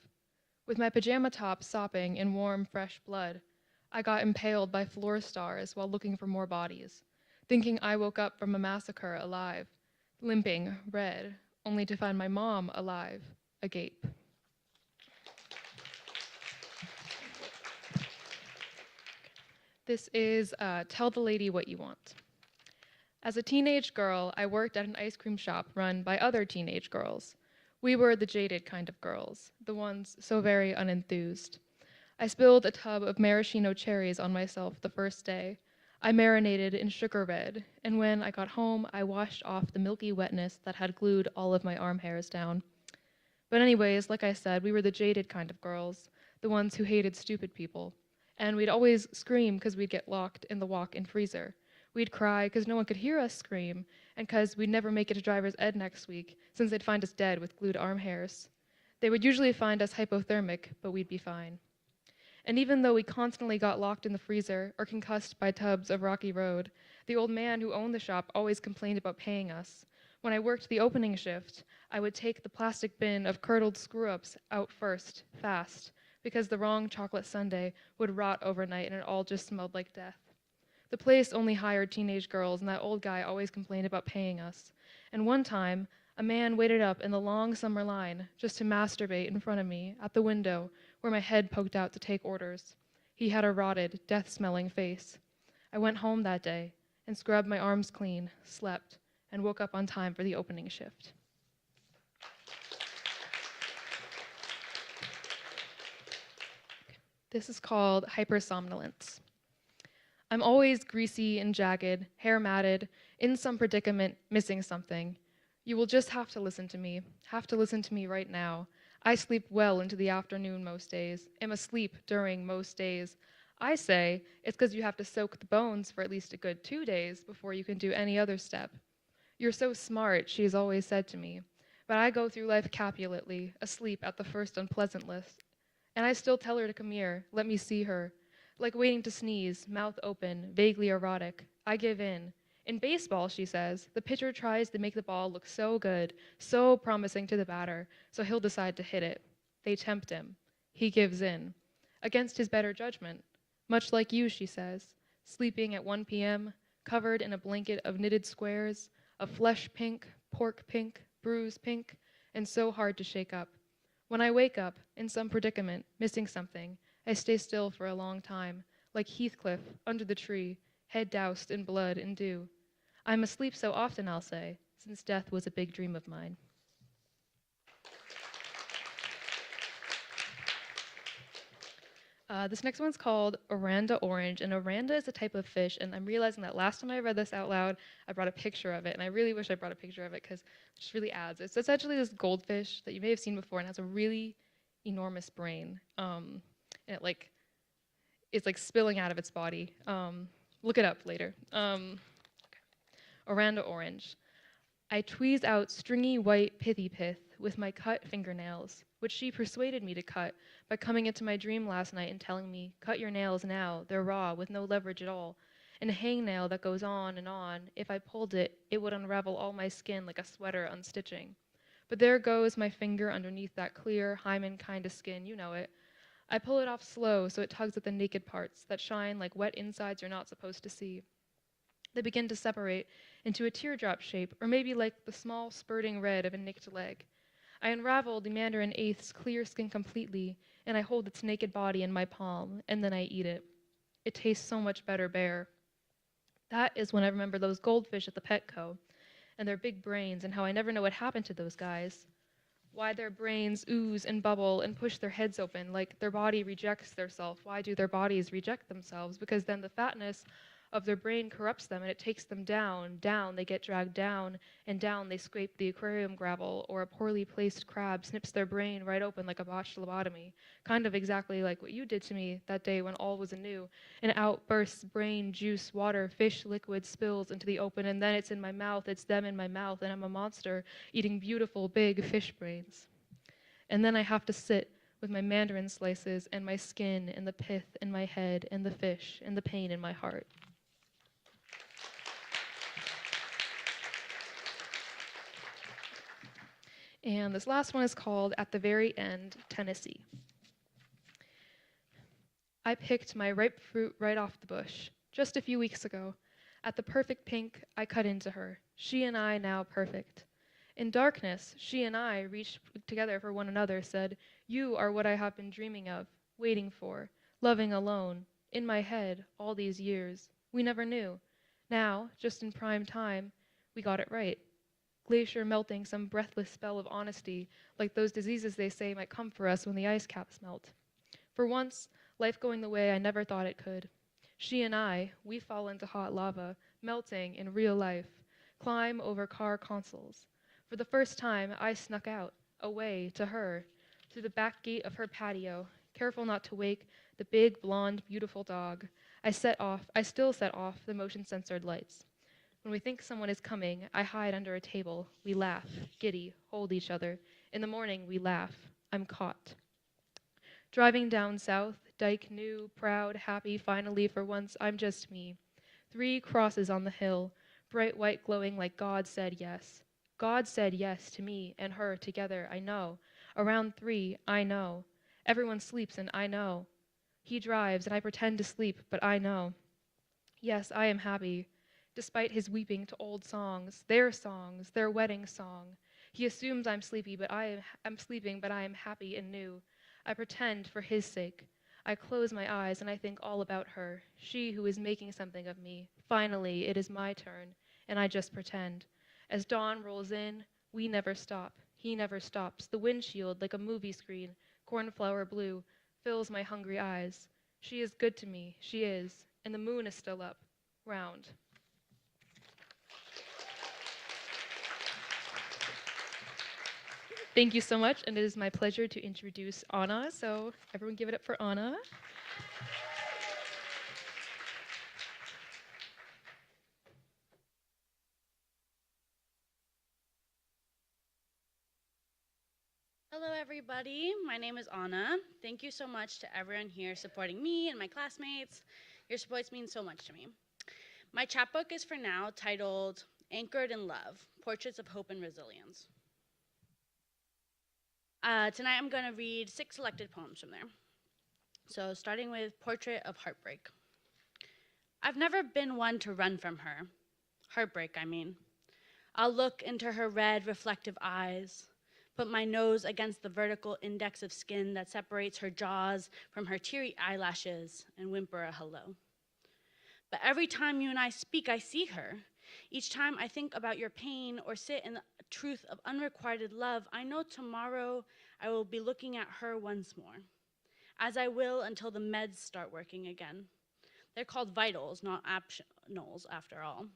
With my pajama top sopping in warm, fresh blood, I got impaled by floor stars while looking for more bodies, thinking I woke up from a massacre, alive, limping, red, only to find my mom alive, agape. This is Tell the Lady What You Want. As a teenage girl, I worked at an ice cream shop run by other teenage girls. We were the jaded kind of girls, the ones so very unenthused. I spilled a tub of maraschino cherries on myself the first day. I marinated in sugar red, and when I got home, I washed off the milky wetness that had glued all of my arm hairs down. But anyways, like I said, we were the jaded kind of girls, the ones who hated stupid people. And we'd always scream because we'd get locked in the walk-in freezer. We'd cry because no one could hear us scream, and because we'd never make it to driver's ed next week, since they'd find us dead with glued arm hairs. They would usually find us hypothermic, but we'd be fine. And even though we constantly got locked in the freezer or concussed by tubs of Rocky Road, the old man who owned the shop always complained about paying us. When I worked the opening shift, I would take the plastic bin of curdled screw-ups out first, fast, because the wrong chocolate sundae would rot overnight and it all just smelled like death. The place only hired teenage girls, and that old guy always complained about paying us. And one time, a man waited up in the long summer line just to masturbate in front of me at the window where my head poked out to take orders. He had a rotted, death-smelling face. I went home that day and scrubbed my arms clean, slept, and woke up on time for the opening shift. This is called hypersomnolence. I'm always greasy and jagged, hair matted, in some predicament, missing something. You will just have to listen to me right now. I sleep well into the afternoon most days, am asleep during most days. I say it's because you have to soak the bones for at least a good 2 days before you can do any other step. You're so smart, she's always said to me, but I go through life capuletly, asleep at the first unpleasant list. And I still tell her to come here, let me see her. Like waiting to sneeze, mouth open, vaguely erotic. I give in. In baseball, she says, the pitcher tries to make the ball look so good, so promising to the batter, so he'll decide to hit it. They tempt him. He gives in. Against his better judgment. Much like you, she says, sleeping at 1 p.m., covered in a blanket of knitted squares, of flesh pink, pork pink, bruise pink, and so hard to shake up. When I wake up, in some predicament, missing something, I stay still for a long time, like Heathcliff, under the tree, head doused in blood and dew. I'm asleep so often, I'll say, since death was a big dream of mine. This next one's called Oranda Orange, and Oranda is a type of fish, and I'm realizing that last time I read this out loud, I brought a picture of it, and I really wish I brought a picture of it because it just really adds. It's essentially this goldfish that you may have seen before and has a really enormous brain, and it's like spilling out of its body. Look it up later. Oranda Orange. I tweezed out stringy white pithy pith with my cut fingernails, which she persuaded me to cut by coming into my dream last night and telling me, cut your nails now, they're raw, with no leverage at all, and a hangnail that goes on and on. If I pulled it, it would unravel all my skin like a sweater unstitching. But there goes my finger underneath that clear, hymen kind of skin, you know it. I pull it off slow so it tugs at the naked parts that shine like wet insides you're not supposed to see. They begin to separate into a teardrop shape, or maybe like the small spurting red of a nicked leg. I unravel the Mandarin eighth's clear skin completely, and I hold its naked body in my palm, and then I eat it. It tastes so much better bare. That is when I remember those goldfish at the Petco, and their big brains, and how I never know what happened to those guys. Why their brains ooze and bubble and push their heads open, like their body rejects their self. Why do their bodies reject themselves? Because then the fatness of their brain corrupts them and it takes them down, down, they get dragged down, and down they scrape the aquarium gravel, or a poorly placed crab snips their brain right open like a botched lobotomy, kind of exactly like what you did to me that day when all was anew, and out bursts brain, juice, water, fish, liquid spills into the open, and then it's in my mouth, it's them in my mouth, and I'm a monster eating beautiful big fish brains. And then I have to sit with my mandarin slices and my skin and the pith in my head and the fish and the pain in my heart. And this last one is called At the Very End, Tennessee. I picked my ripe fruit right off the bush, just a few weeks ago. At the perfect pink, I cut into her, she and I now perfect. In darkness, she and I reached together for one another, said, you are what I have been dreaming of, waiting for, loving alone, in my head, all these years. We never knew. Now, just in prime time, we got it right. Glacier melting some breathless spell of honesty, like those diseases they say might come for us when the ice caps melt. For once, life going the way I never thought it could. She and I, we fall into hot lava, melting in real life, climb over car consoles. For the first time, I snuck out, away, to her, through the back gate of her patio, careful not to wake the big, blonde, beautiful dog. I still set off the motion-censored lights. When we think someone is coming, I hide under a table. We laugh, giddy, hold each other. In the morning, we laugh. I'm caught. Driving down south, Dyke new, proud, happy, finally, for once, I'm just me. 3 crosses on the hill, bright white glowing like God said yes. God said yes to me and her together, I know. Around 3, I know. Everyone sleeps and I know. He drives and I pretend to sleep, but I know. Yes, I am happy. Despite his weeping to old songs, their wedding song. He assumes I'm sleepy, but I am sleeping, but I am happy and new. I pretend for his sake. I close my eyes and I think all about her, she who is making something of me. Finally, it is my turn, and I just pretend. As dawn rolls in, we never stop. He never stops. The windshield, like a movie screen, cornflower blue, fills my hungry eyes. She is good to me, she is, and the moon is still up, round. Thank you so much, and it is my pleasure to introduce Anna, so everyone give it up for Anna. Hello everybody, my name is Anna. Thank you so much to everyone here supporting me and my classmates. Your support means so much to me. My chapbook is for now titled Anchored in Love, Portraits of Hope and Resilience. Tonight I'm going to read 6 selected poems from there. So starting with Portrait of Heartbreak. I've never been one to run from her. Heartbreak, I mean. I'll look into her red, reflective eyes, put my nose against the vertical index of skin that separates her jaws from her teary eyelashes, and whimper a hello. But every time you and I speak, I see her. Each time I think about your pain or sit in the truth of unrequited love, I know tomorrow I will be looking at her once more, as I will until the meds start working again. They're called vitals, not optionals, after all.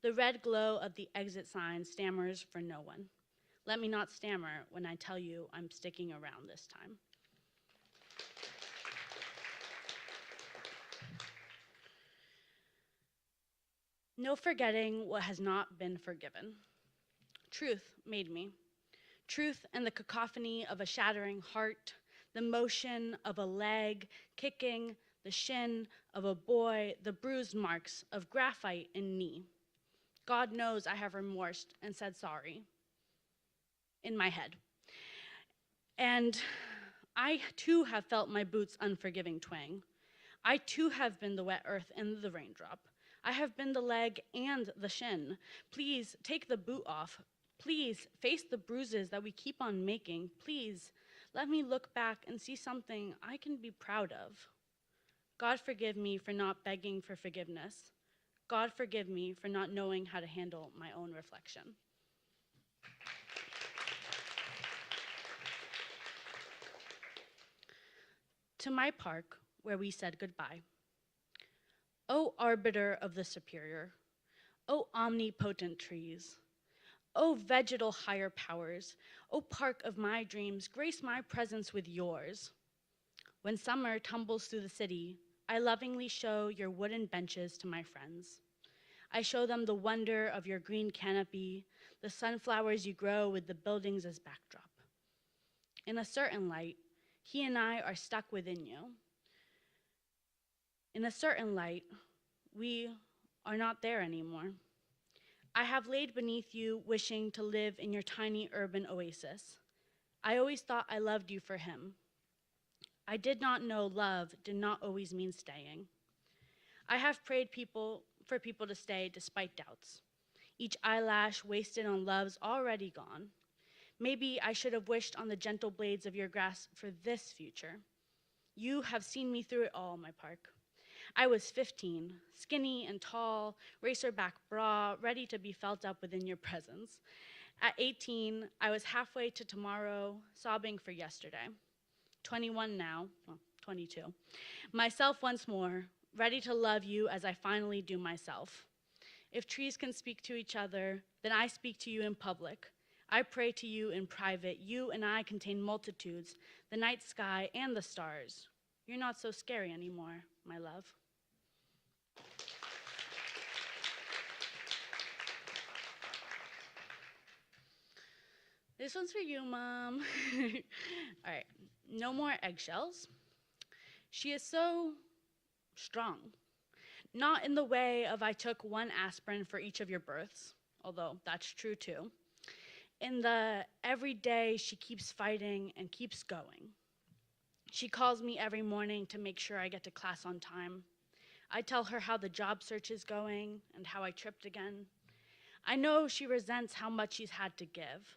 The red glow of the exit sign stammers for no one. Let me not stammer when I tell you I'm sticking around this time. No forgetting what has not been forgiven. Truth made me. Truth and the cacophony of a shattering heart, the motion of a leg kicking the shin of a boy, the bruised marks of graphite in knee. God knows I have remorsed and said sorry in my head. And I too have felt my boots' unforgiving twang. I too have been the wet earth and the raindrop. I have been the leg and the shin. Please take the boot off. Please face the bruises that we keep on making. Please let me look back and see something I can be proud of. God forgive me for not begging for forgiveness. God forgive me for not knowing how to handle my own reflection. To my park, where we said goodbye. O arbiter of the superior, O omnipotent trees, O vegetal higher powers, O park of my dreams, grace my presence with yours. When summer tumbles through the city, I lovingly show your wooden benches to my friends. I show them the wonder of your green canopy, the sunflowers you grow with the buildings as backdrop. In a certain light, he and I are stuck within you. In a certain light, we are not there anymore. I have laid beneath you, wishing to live in your tiny urban oasis. I always thought I loved you for him. I did not know love did not always mean staying. I have prayed for people to stay despite doubts. Each eyelash wasted on love's already gone. Maybe I should have wished on the gentle blades of your grass for this future. You have seen me through it all, my park. I was 15, skinny and tall, racerback bra, ready to be felt up within your presence. At 18, I was halfway to tomorrow, sobbing for yesterday. 21 now, well, 22. Myself once more, ready to love you as I finally do myself. If trees can speak to each other, then I speak to you in public. I pray to you in private. You and I contain multitudes, the night sky and the stars. You're not so scary anymore, my love. This one's for you, Mom. All right, no more eggshells. She is so strong. Not in the way of I took 1 aspirin for each of your births, although that's true too. In the every day she keeps fighting and keeps going. She calls me every morning to make sure I get to class on time. I tell her how the job search is going and how I tripped again. I know she resents how much she's had to give.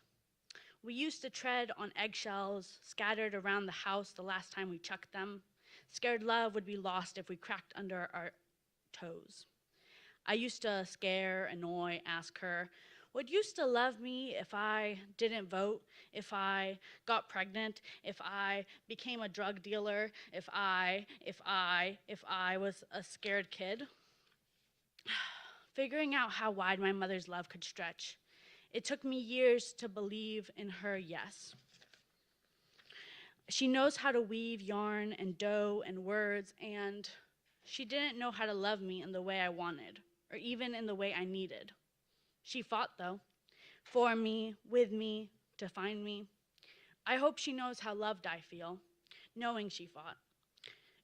We used to tread on eggshells scattered around the house the last time we chucked them, scared love would be lost if we cracked under our toes. I used to scare, annoy, ask her, would you still love me if I didn't vote, if I got pregnant, if I became a drug dealer, if I was a scared kid? Figuring out how wide my mother's love could stretch. It took me years to believe in her yes. She knows how to weave yarn and dough and words, and she didn't know how to love me in the way I wanted, or even in the way I needed. She fought, though, for me, with me, to find me. I hope she knows how loved I feel, knowing she fought.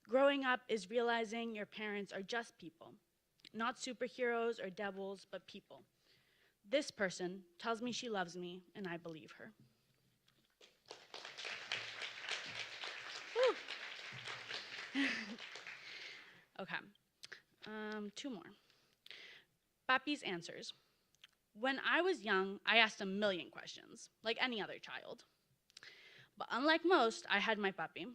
Growing up is realizing your parents are just people. Not superheroes or devils, but people. This person tells me she loves me, and I believe her. Okay, two more. Papi's answers. When I was young, I asked a million questions, like any other child. But unlike most, I had my papi.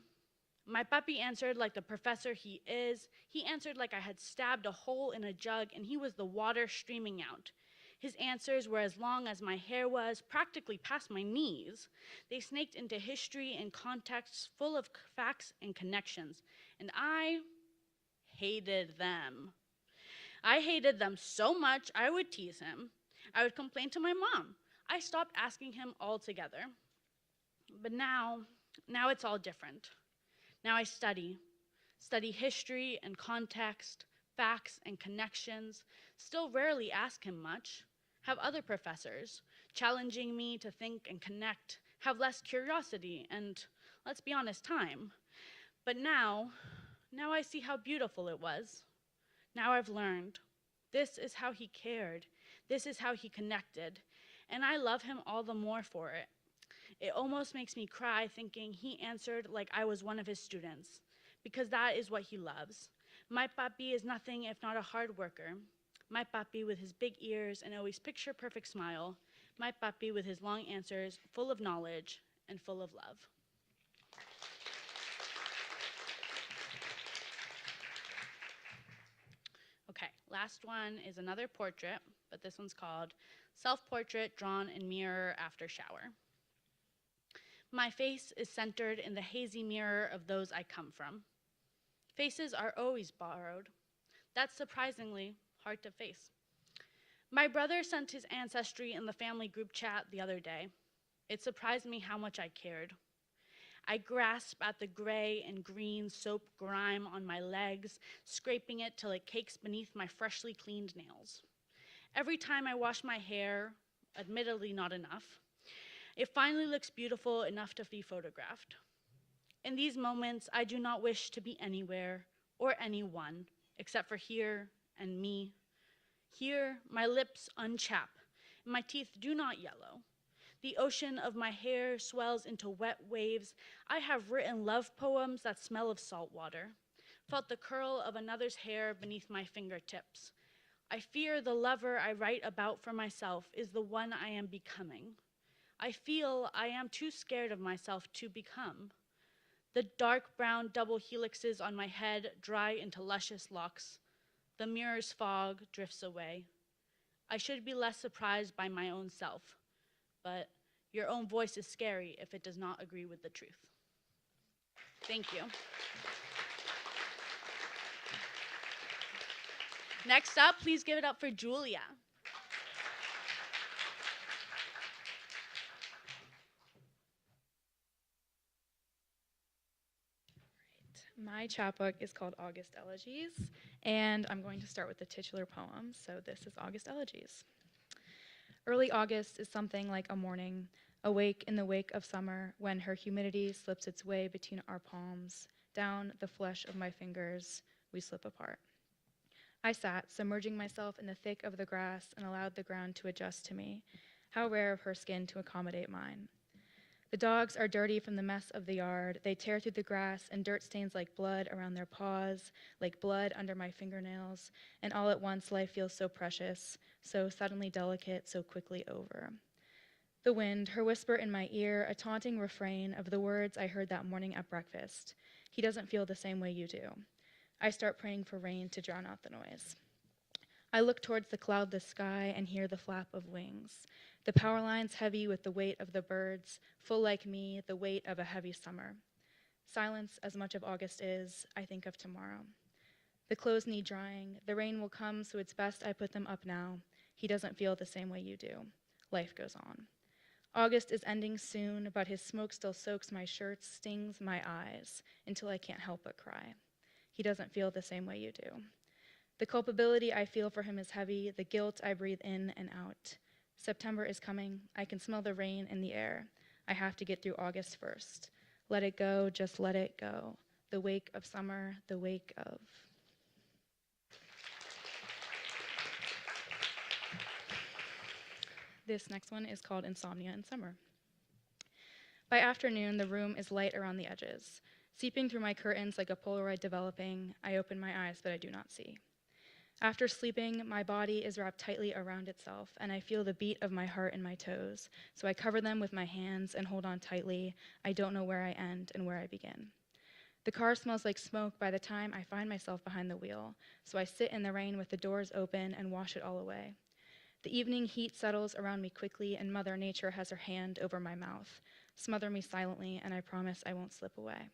My papi answered like the professor he is. He answered like I had stabbed a hole in a jug and he was the water streaming out. His answers were as long as my hair was, practically past my knees. They snaked into history and contexts full of facts and connections, and I hated them. I hated them so much I would tease him. I would complain to my mom. I stopped asking him altogether. But now it's all different. Now I study history and context, facts and connections, still rarely ask him much, have other professors challenging me to think and connect, have less curiosity and, let's be honest, time. But now I see how beautiful it was. Now I've learned. This is how he cared. This is how he connected. And I love him all the more for it. It almost makes me cry thinking he answered like I was one of his students, because that is what he loves. My papi is nothing if not a hard worker. My papi with his big ears and always picture-perfect smile. My papi with his long answers, full of knowledge and full of love. Okay, last one is another portrait, but this one's called Self-Portrait Drawn in Mirror After Shower. My face is centered in the hazy mirror of those I come from. Faces are always borrowed. That's surprisingly hard to face. My brother sent his ancestry in the family group chat the other day. It surprised me how much I cared. I grasp at the gray and green soap grime on my legs, scraping it till it cakes beneath my freshly cleaned nails. Every time I wash my hair, admittedly not enough, it finally looks beautiful enough to be photographed. In these moments, I do not wish to be anywhere or anyone except for here and me. Here, my lips unchap, and my teeth do not yellow. The ocean of my hair swells into wet waves. I have written love poems that smell of salt water, felt the curl of another's hair beneath my fingertips. I fear the lover I write about for myself is the one I am becoming. I feel I am too scared of myself to become. The dark brown double helixes on my head dry into luscious locks. The mirror's fog drifts away. I should be less surprised by my own self, but your own voice is scary if it does not agree with the truth. Thank you. Next up, please give it up for Julia. My chapbook is called August Elegies, and I'm going to start with the titular poem. So this is August Elegies. Early August is something like a morning, awake in the wake of summer, when her humidity slips its way between our palms. Down the flesh of my fingers, we slip apart. I sat, submerging myself in the thick of the grass, and allowed the ground to adjust to me. How rare of her skin to accommodate mine. The dogs are dirty from the mess of the yard. They tear through the grass, and dirt stains like blood around their paws, like blood under my fingernails, and all at once life feels so precious, so suddenly delicate, so quickly over. The wind, her whisper in my ear, a taunting refrain of the words I heard that morning at breakfast. He doesn't feel the same way you do. I start praying for rain to drown out the noise. I look towards the cloudless sky and hear the flap of wings. The power lines heavy with the weight of the birds, full like me, the weight of a heavy summer. Silence, as much of August is, I think of tomorrow. The clothes need drying. The rain will come, so it's best I put them up now. He doesn't feel the same way you do. Life goes on. August is ending soon, but his smoke still soaks my shirts, stings my eyes, until I can't help but cry. He doesn't feel the same way you do. The culpability I feel for him is heavy, the guilt I breathe in and out. September is coming. I can smell the rain in the air. I have to get through August first. Let it go, just let it go. The wake of summer, the wake of... This next one is called Insomnia in Summer. By afternoon, the room is light around the edges. Seeping through my curtains like a Polaroid developing, I open my eyes, but I do not see. After sleeping, my body is wrapped tightly around itself, and I feel the beat of my heart in my toes. So I cover them with my hands and hold on tightly. I don't know where I end and where I begin. The car smells like smoke by the time I find myself behind the wheel, so I sit in the rain with the doors open and wash it all away. The evening heat settles around me quickly, and Mother Nature has her hand over my mouth. Smother me silently, and I promise I won't slip away.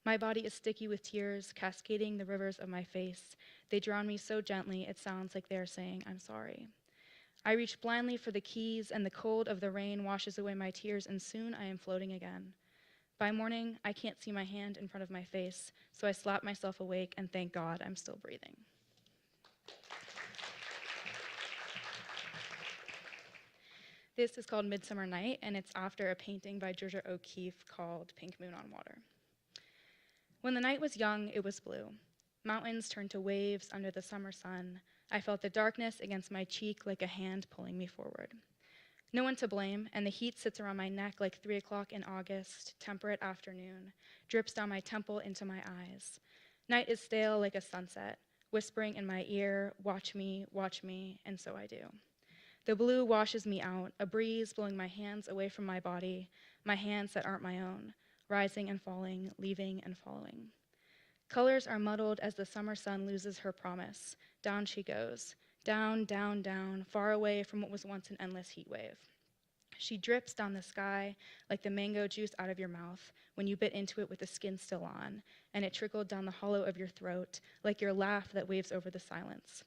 My body is sticky with tears, cascading the rivers of my face. They drown me so gently, it sounds like they are saying, I'm sorry. I reach blindly for the keys, and the cold of the rain washes away my tears, and soon I am floating again. By morning, I can't see my hand in front of my face, so I slap myself awake, and thank God I'm still breathing. This is called Midsummer Night, and it's after a painting by Georgia O'Keeffe called Pink Moon on Water. When the night was young, it was blue. Mountains turned to waves under the summer sun. I felt the darkness against my cheek like a hand pulling me forward. No one to blame, and the heat sits around my neck like 3 o'clock in August, temperate afternoon, drips down my temple into my eyes. Night is stale like a sunset, whispering in my ear, watch me, and so I do. The blue washes me out, a breeze blowing my hands away from my body, my hands that aren't my own, rising and falling, leaving and following. Colors are muddled as the summer sun loses her promise. Down she goes, down, down, down, far away from what was once an endless heat wave. She drips down the sky like the mango juice out of your mouth when you bit into it with the skin still on, and it trickled down the hollow of your throat like your laugh that waves over the silence.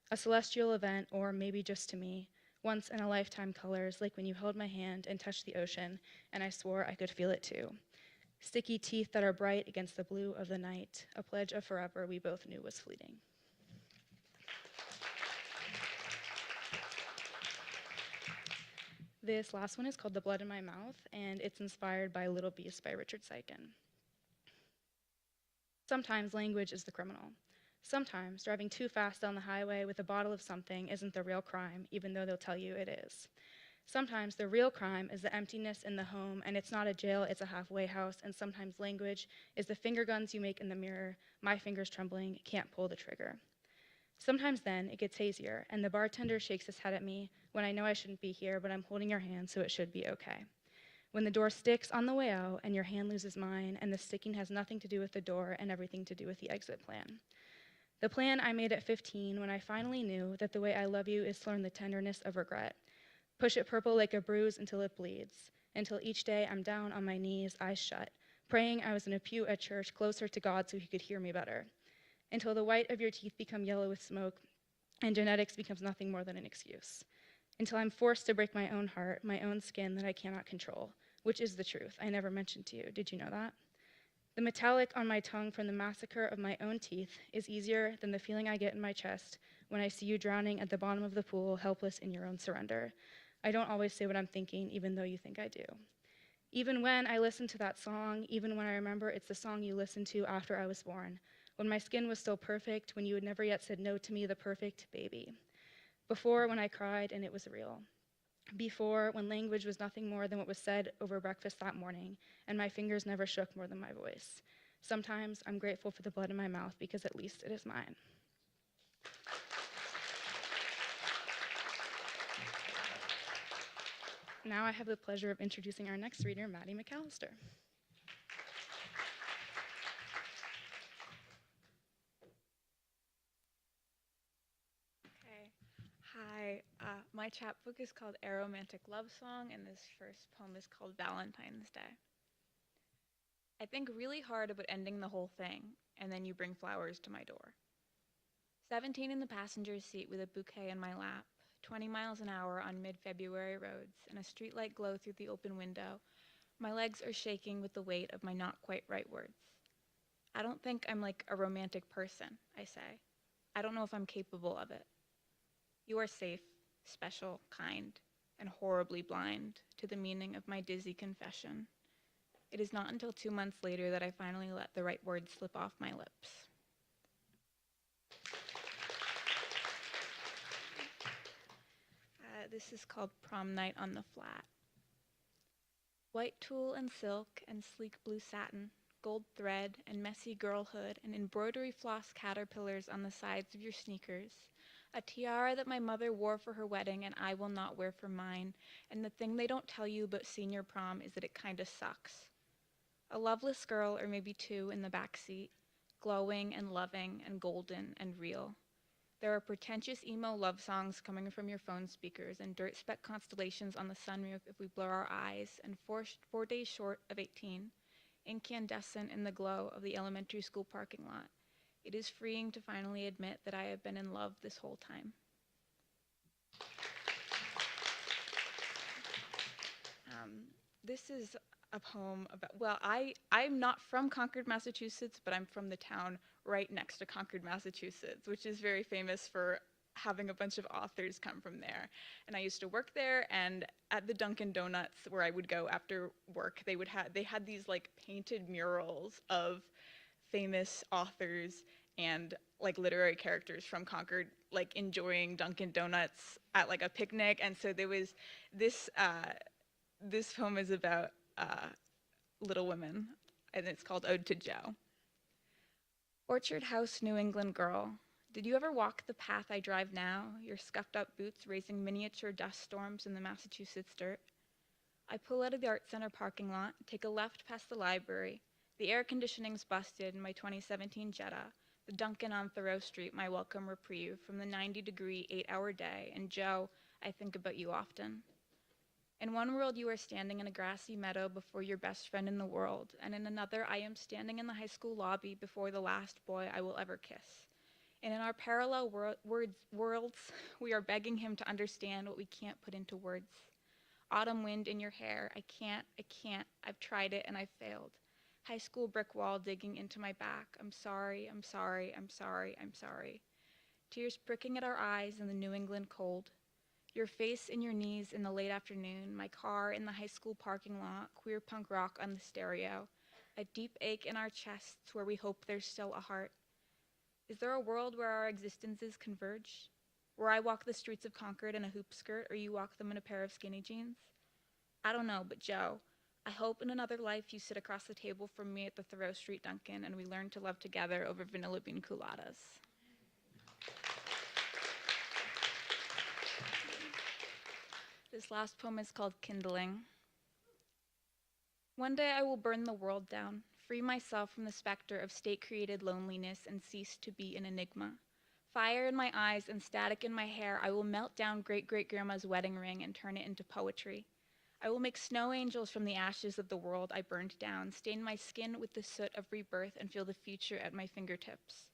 A celestial event, or maybe just to me, once in a lifetime colors, like when you held my hand and touched the ocean, and I swore I could feel it too. Sticky teeth that are bright against the blue of the night, a pledge of forever we both knew was fleeting. This last one is called The Blood in My Mouth, and it's inspired by Little Beast by Richard Seiken. Sometimes language is the criminal. Sometimes driving too fast down the highway with a bottle of something isn't the real crime, even though they'll tell you it is. Sometimes the real crime is the emptiness in the home, and it's not a jail, it's a halfway house, and sometimes language is the finger guns you make in the mirror, my fingers trembling, can't pull the trigger. Sometimes then it gets hazier, and the bartender shakes his head at me when I know I shouldn't be here, but I'm holding your hand, so it should be okay. When the door sticks on the way out, and your hand loses mine, and the sticking has nothing to do with the door and everything to do with the exit plan. The plan I made at 15 when I finally knew that the way I love you is to learn the tenderness of regret. Push it purple like a bruise until it bleeds, until each day I'm down on my knees, eyes shut, praying I was in a pew at church closer to God so he could hear me better, until the white of your teeth become yellow with smoke and genetics becomes nothing more than an excuse, until I'm forced to break my own heart, my own skin that I cannot control, which is the truth I never mentioned to you. Did you know that? The metallic on my tongue from the massacre of my own teeth is easier than the feeling I get in my chest when I see you drowning at the bottom of the pool, helpless in your own surrender. I don't always say what I'm thinking, even though you think I do. Even when I listen to that song, even when I remember it's the song you listened to after I was born, when my skin was still perfect, when you had never yet said no to me, the perfect baby. Before, when I cried and it was real. Before, when language was nothing more than what was said over breakfast that morning, and my fingers never shook more than my voice. Sometimes I'm grateful for the blood in my mouth because at least it is mine. Now I have the pleasure of introducing our next reader, Maddie McAllister. Hi, my chapbook is called A Romantic Love Song, and this first poem is called Valentine's Day. I think really hard about ending the whole thing, and then you bring flowers to my door. 17 in the passenger seat with a bouquet in my lap, 20 miles an hour on mid-February roads, and a streetlight glow through the open window. My legs are shaking with the weight of my not quite right words. I don't think I'm like a romantic person, I say. I don't know if I'm capable of it. You are safe, special, kind, and horribly blind to the meaning of my dizzy confession. It is not until 2 months later that I finally let the right words slip off my lips. This is called Prom Night on the Flat. White tulle and silk and sleek blue satin, gold thread and messy girlhood and embroidery floss caterpillars on the sides of your sneakers, a tiara that my mother wore for her wedding and I will not wear for mine, and the thing they don't tell you about senior prom is that it kinda sucks. A loveless girl or maybe two in the back seat, glowing and loving and golden and real. There are pretentious emo love songs coming from your phone speakers and dirt speck constellations on the sunroof if we blur our eyes, and 4 days short of 18, incandescent in the glow of the elementary school parking lot. It is freeing to finally admit that I have been in love this whole time. This is a poem about, well, I'm not from Concord, Massachusetts, but I'm from the town right next to Concord, Massachusetts, which is very famous for having a bunch of authors come from there. And I used to work there, and at the Dunkin' Donuts where I would go after work, they had these like painted murals of famous authors and like literary characters from Concord like enjoying Dunkin' Donuts at like a picnic. And so there was this this poem is about Little Women, and it's called Ode to Joe. Orchard House, New England girl, did you ever walk the path I drive now, your scuffed up boots raising miniature dust storms in the Massachusetts dirt? I pull out of the Art Center parking lot, take a left past the library. The air conditioning's busted in my 2017 Jetta, the Dunkin' on Thoreau Street, my welcome reprieve from the 90-degree, 8-hour day, and Joe, I think about you often. In one world, you are standing in a grassy meadow before your best friend in the world, and in another, I am standing in the high school lobby before the last boy I will ever kiss. And in our parallel worlds, we are begging him to understand what we can't put into words. Autumn wind in your hair, I can't, I've tried it and I've failed. High school brick wall digging into my back, I'm sorry, I'm sorry, I'm sorry, I'm sorry. Tears pricking at our eyes in the New England cold. Your face in your knees in the late afternoon, my car in the high school parking lot, queer punk rock on the stereo, a deep ache in our chests where we hope there's still a heart. Is there a world where our existences converge? Where I walk the streets of Concord in a hoop skirt or you walk them in a pair of skinny jeans? I don't know, but Joe, I hope in another life you sit across the table from me at the Thoreau Street Dunkin' and we learn to love together over vanilla bean culottes. This last poem is called Kindling. One day I will burn the world down, free myself from the specter of state-created loneliness and cease to be an enigma. Fire in my eyes and static in my hair, I will melt down great-great-grandma's wedding ring and turn it into poetry. I will make snow angels from the ashes of the world I burned down, stain my skin with the soot of rebirth and feel the future at my fingertips.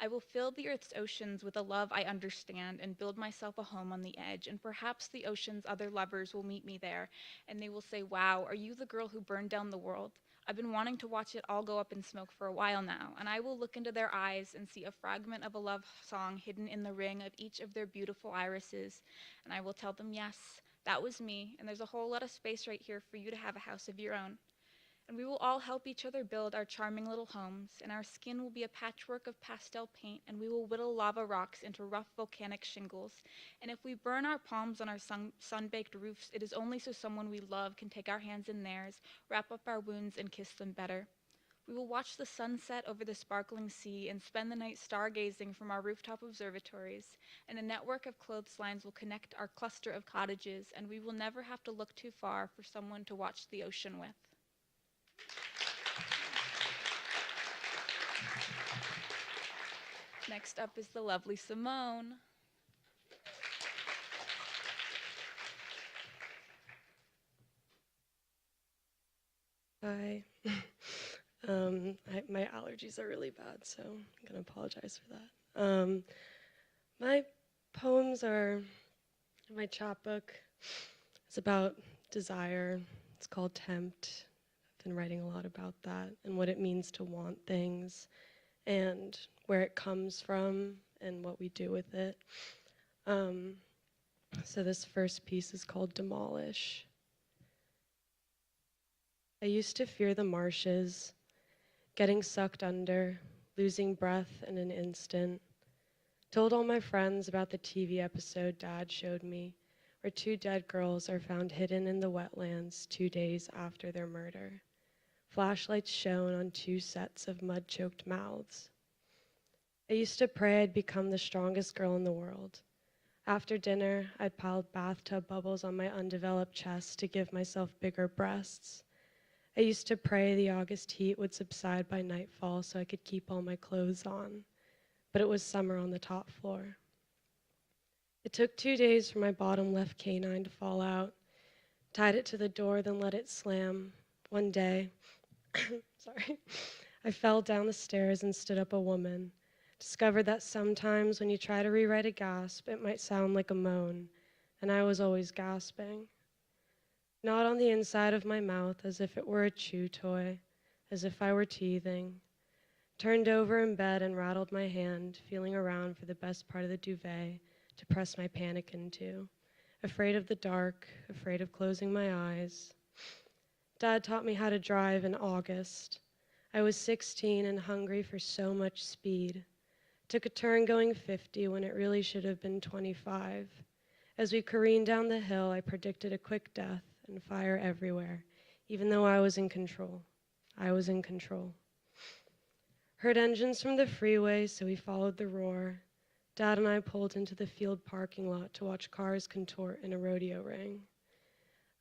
I will fill the earth's oceans with a love I understand and build myself a home on the edge, and perhaps the ocean's other lovers will meet me there, and they will say, wow, are you the girl who burned down the world? I've been wanting to watch it all go up in smoke for a while now, and I will look into their eyes and see a fragment of a love song hidden in the ring of each of their beautiful irises, and I will tell them, yes, that was me, and there's a whole lot of space right here for you to have a house of your own. And we will all help each other build our charming little homes, and our skin will be a patchwork of pastel paint, and we will whittle lava rocks into rough volcanic shingles. And if we burn our palms on our sun-baked roofs, it is only so someone we love can take our hands in theirs, wrap up our wounds, and kiss them better. We will watch the sunset over the sparkling sea and spend the night stargazing from our rooftop observatories, and a network of clotheslines will connect our cluster of cottages, and we will never have to look too far for someone to watch the ocean with. Next up is the lovely Simone. Hi. My allergies are really bad, so I'm going to apologize for that. My poems are in my chapbook. It's about desire. It's called Tempt. I've been writing a lot about that and what it means to want things and where it comes from and what we do with it. So this first piece is called Demolish. I used to fear the marshes, getting sucked under, losing breath in an instant. Told all my friends about the TV episode Dad showed me, where 2 dead girls are found hidden in the wetlands 2 days after their murder. Flashlights shone on 2 sets of mud-choked mouths. I used to pray I'd become the strongest girl in the world. After dinner, I'd piled bathtub bubbles on my undeveloped chest to give myself bigger breasts. I used to pray the August heat would subside by nightfall so I could keep all my clothes on, but it was summer on the top floor. It took 2 days for my bottom left canine to fall out. Tied it to the door, then let it slam. One day, I fell down the stairs and stood up a woman. Discovered that sometimes when you try to rewrite a gasp, it might sound like a moan, and I was always gasping. Not on the inside of my mouth, as if it were a chew toy, as if I were teething. Turned over in bed and rattled my hand, feeling around for the best part of the duvet to press my panic into. Afraid of the dark, afraid of closing my eyes. Dad taught me how to drive in August. I was 16 and hungry for so much speed. Took a turn going 50 when it really should have been 25. As we careened down the hill, I predicted a quick death and fire everywhere, even though I was in control. I was in control. Heard engines from the freeway, so we followed the roar. Dad and I pulled into the field parking lot to watch cars contort in a rodeo ring.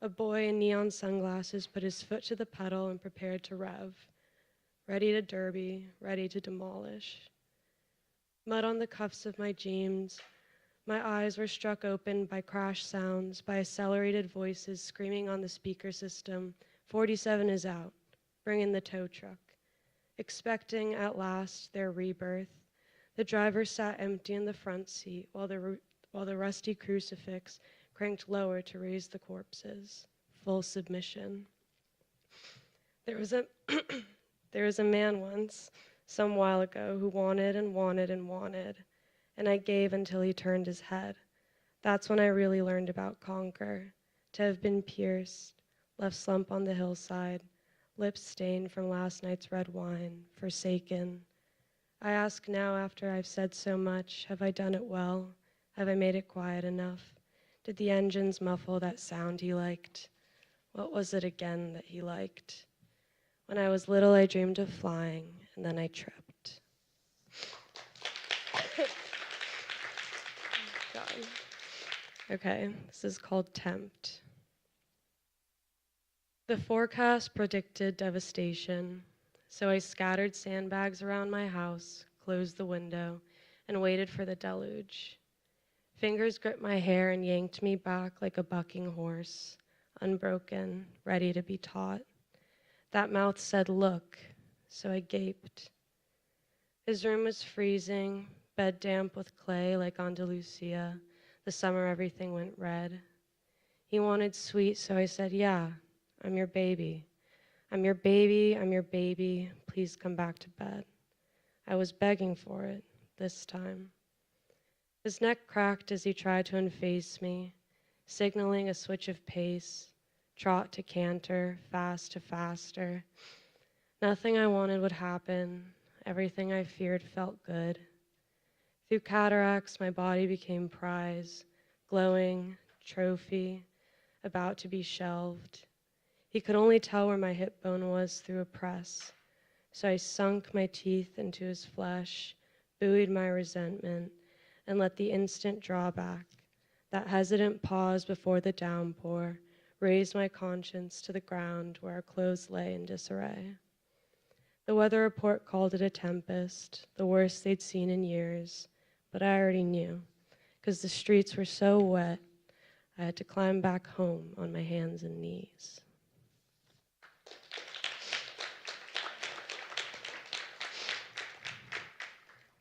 A boy in neon sunglasses put his foot to the pedal and prepared to rev. Ready to derby, ready to demolish. Mud on the cuffs of my jeans. My eyes were struck open by crash sounds, by accelerated voices screaming on the speaker system, 47 is out, bring in the tow truck. Expecting, at last, their rebirth, the driver sat empty in the front seat while the rusty crucifix cranked lower to raise the corpses. Full submission. There was a man once, some while ago, who wanted and wanted and wanted, and I gave until he turned his head. That's when I really learned about conquer, to have been pierced, left slump on the hillside, lips stained from last night's red wine, forsaken. I ask now, after I've said so much, have I done it well? Have I made it quiet enough? Did the engines muffle that sound he liked? What was it again that he liked? When I was little, I dreamed of flying, and then I tripped. God. Okay, this is called Tempt. The forecast predicted devastation, so I scattered sandbags around my house, closed the window, and waited for the deluge. Fingers gripped my hair and yanked me back like a bucking horse, unbroken, ready to be taught. That mouth said, look, so I gaped. His room was freezing, bed damp with clay like Andalusia, the summer everything went red. He wanted sweet, so I said, yeah, I'm your baby. I'm your baby, I'm your baby, please come back to bed. I was begging for it, this time. His neck cracked as he tried to unface me, signaling a switch of pace, trot to canter, fast to faster. Nothing I wanted would happen. Everything I feared felt good. Through cataracts, my body became prize, glowing, trophy, about to be shelved. He could only tell where my hip bone was through a press, so I sunk my teeth into his flesh, buoyed my resentment, and let the instant drawback, that hesitant pause before the downpour, raise my conscience to the ground where our clothes lay in disarray. The weather report called it a tempest, the worst they'd seen in years, but I already knew, because the streets were so wet, I had to climb back home on my hands and knees.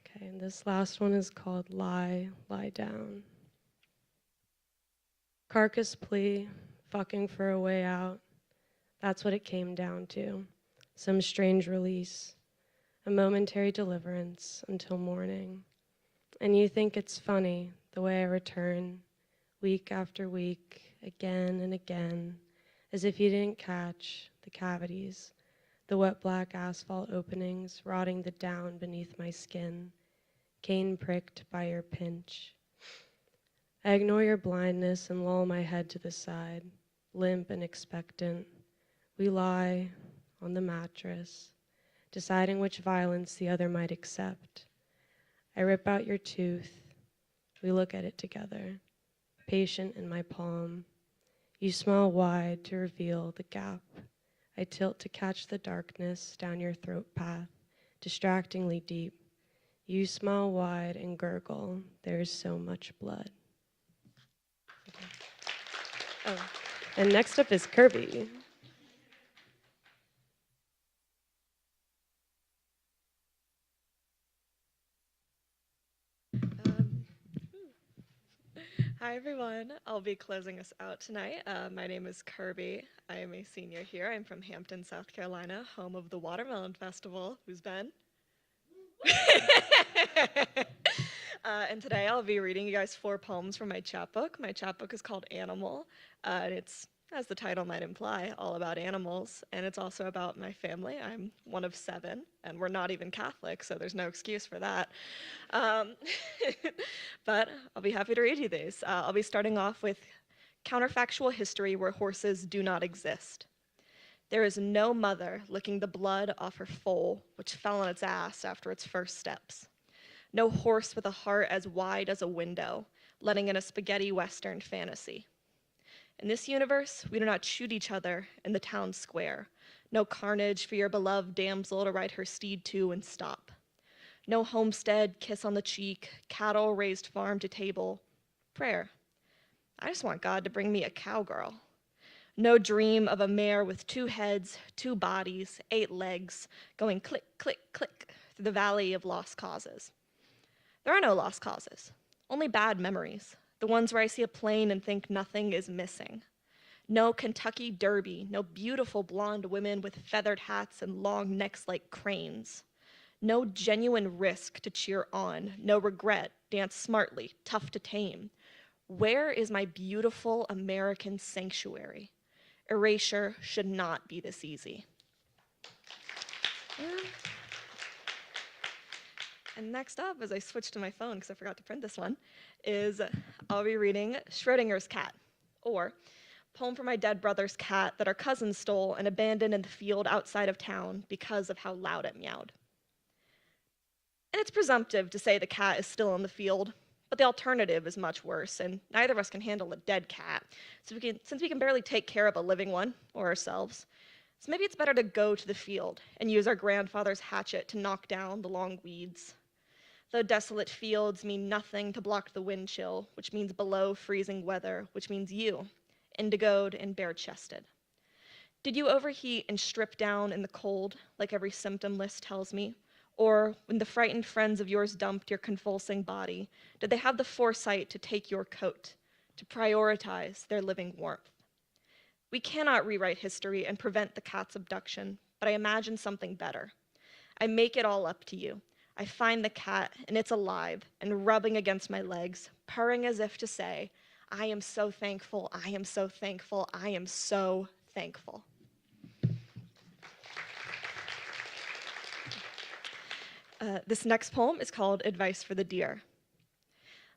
Okay, and this last one is called Lie, Lie Down. Carcass plea, fucking for a way out. That's what it came down to. Some strange release, a momentary deliverance until morning. And you think it's funny, the way I return, week after week, again and again, as if you didn't catch the cavities, the wet black asphalt openings rotting the down beneath my skin, cane pricked by your pinch. I ignore your blindness and lull my head to the side, limp and expectant. We lie on the mattress, deciding which violence the other might accept. I rip out your tooth. We look at it together, patient in my palm. You smile wide to reveal the gap. I tilt to catch the darkness down your throat path, distractingly deep. You smile wide and gurgle. There is so much blood. Okay. Oh. And next up is Kirby. Hi everyone, I'll be closing us out tonight. My name is Kirby. I am a senior here. I'm from Hampton, South Carolina, home of the Watermelon Festival. Who's been? And today I'll be reading you guys 4 poems from my chapbook. My chapbook is called Animal, and it's, as the title might imply, all about animals, and it's also about my family. I'm one of 7, and we're not even Catholic, so there's no excuse for that. But I'll be happy to read you these. I'll be starting off with counterfactual history where horses do not exist. There is no mother licking the blood off her foal, which fell on its ass after its first steps. No horse with a heart as wide as a window, letting in a spaghetti western fantasy. In this universe, we do not shoot each other in the town square. No carnage for your beloved damsel to ride her steed to and stop. No homestead kiss on the cheek, cattle raised farm to table. Prayer. I just want God to bring me a cowgirl. No dream of a mare with 2 heads, 2 bodies, 8 legs, going click, click, click through the valley of lost causes. There are no lost causes, only bad memories, the ones where I see a plane and think nothing is missing. No Kentucky Derby, no beautiful blonde women with feathered hats and long necks like cranes. No genuine risk to cheer on, no regret, dance smartly, tough to tame. Where is my beautiful American sanctuary? Erasure should not be this easy. And next up, as I switch to my phone because I forgot to print this one, is I'll be reading Schrodinger's Cat, or poem for my dead brother's cat that our cousin stole and abandoned in the field outside of town because of how loud it meowed. And it's presumptive to say the cat is still in the field, but the alternative is much worse, and neither of us can handle a dead cat, since we can barely take care of a living one, or ourselves. So maybe it's better to go to the field and use our grandfather's hatchet to knock down the long weeds. Though desolate fields mean nothing to block the wind chill, which means below freezing weather, which means you, indigoed and bare-chested. Did you overheat and strip down in the cold, like every symptom list tells me? Or when the frightened friends of yours dumped your convulsing body, did they have the foresight to take your coat, to prioritize their living warmth? We cannot rewrite history and prevent the cat's abduction, but I imagine something better. I make it all up to you. I find the cat, and it's alive, and rubbing against my legs, purring as if to say, I am so thankful, I am so thankful, I am so thankful. This next poem is called Advice for the Deer.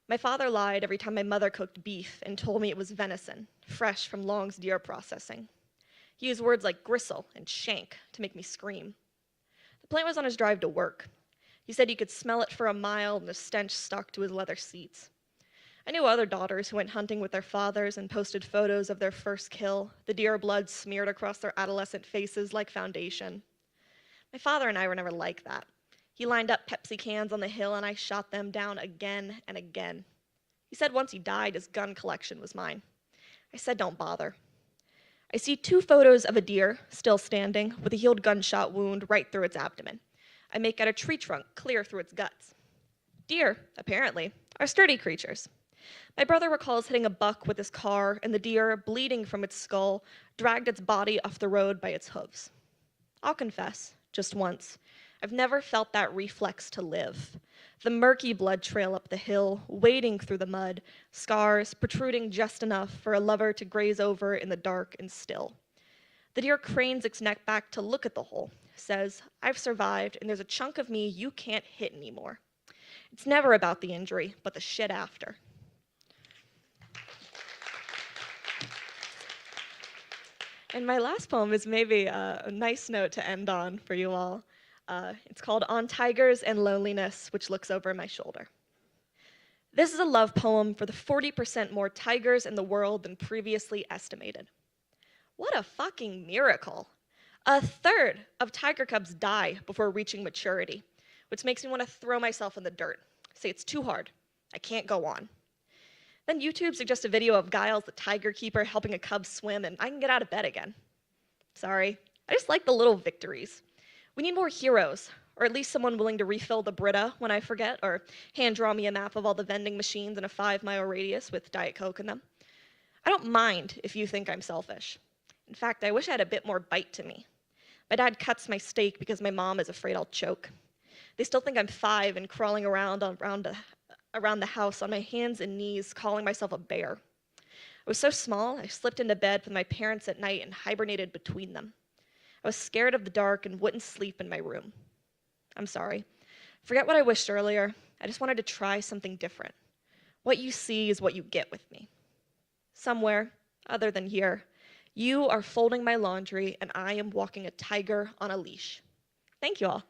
My father lied every time my mother cooked beef and told me it was venison, fresh from Long's deer processing. He used words like gristle and shank to make me scream. The plant was on his drive to work. He said he could smell it for a mile and the stench stuck to his leather seats. I knew other daughters who went hunting with their fathers and posted photos of their first kill, the deer blood smeared across their adolescent faces like foundation. My father and I were never like that. He lined up Pepsi cans on the hill and I shot them down again and again. He said once he died, his gun collection was mine. I said, don't bother. I see 2 photos of a deer still standing with a healed gunshot wound right through its abdomen. I make out a tree trunk clear through its guts. Deer, apparently, are sturdy creatures. My brother recalls hitting a buck with his car and the deer, bleeding from its skull, dragged its body off the road by its hooves. I'll confess, just once, I've never felt that reflex to live. The murky blood trail up the hill, wading through the mud, scars protruding just enough for a lover to graze over in the dark and still. The deer cranes its neck back to look at the hole, says, I've survived and there's a chunk of me you can't hit anymore. It's never about the injury, but the shit after. And my last poem is maybe a nice note to end on for you all. It's called On Tigers and Loneliness, which looks over my shoulder. This is a love poem for the 40% more tigers in the world than previously estimated. What a fucking miracle. A third of tiger cubs die before reaching maturity, which makes me want to throw myself in the dirt. Say it's too hard. I can't go on. Then YouTube suggests a video of Giles, the tiger keeper, helping a cub swim, and I can get out of bed again. Sorry, I just like the little victories. We need more heroes, or at least someone willing to refill the Brita when I forget, or hand draw me a map of all the vending machines in a 5-mile radius with Diet Coke in them. I don't mind if you think I'm selfish. In fact, I wish I had a bit more bite to me. My dad cuts my steak because my mom is afraid I'll choke. They still think I'm 5 and crawling around the house on my hands and knees, calling myself a bear. I was so small, I slipped into bed with my parents at night and hibernated between them. I was scared of the dark and wouldn't sleep in my room. I'm sorry. Forget what I wished earlier. I just wanted to try something different. What you see is what you get with me. Somewhere, other than here, you are folding my laundry and I am walking a tiger on a leash. Thank you all.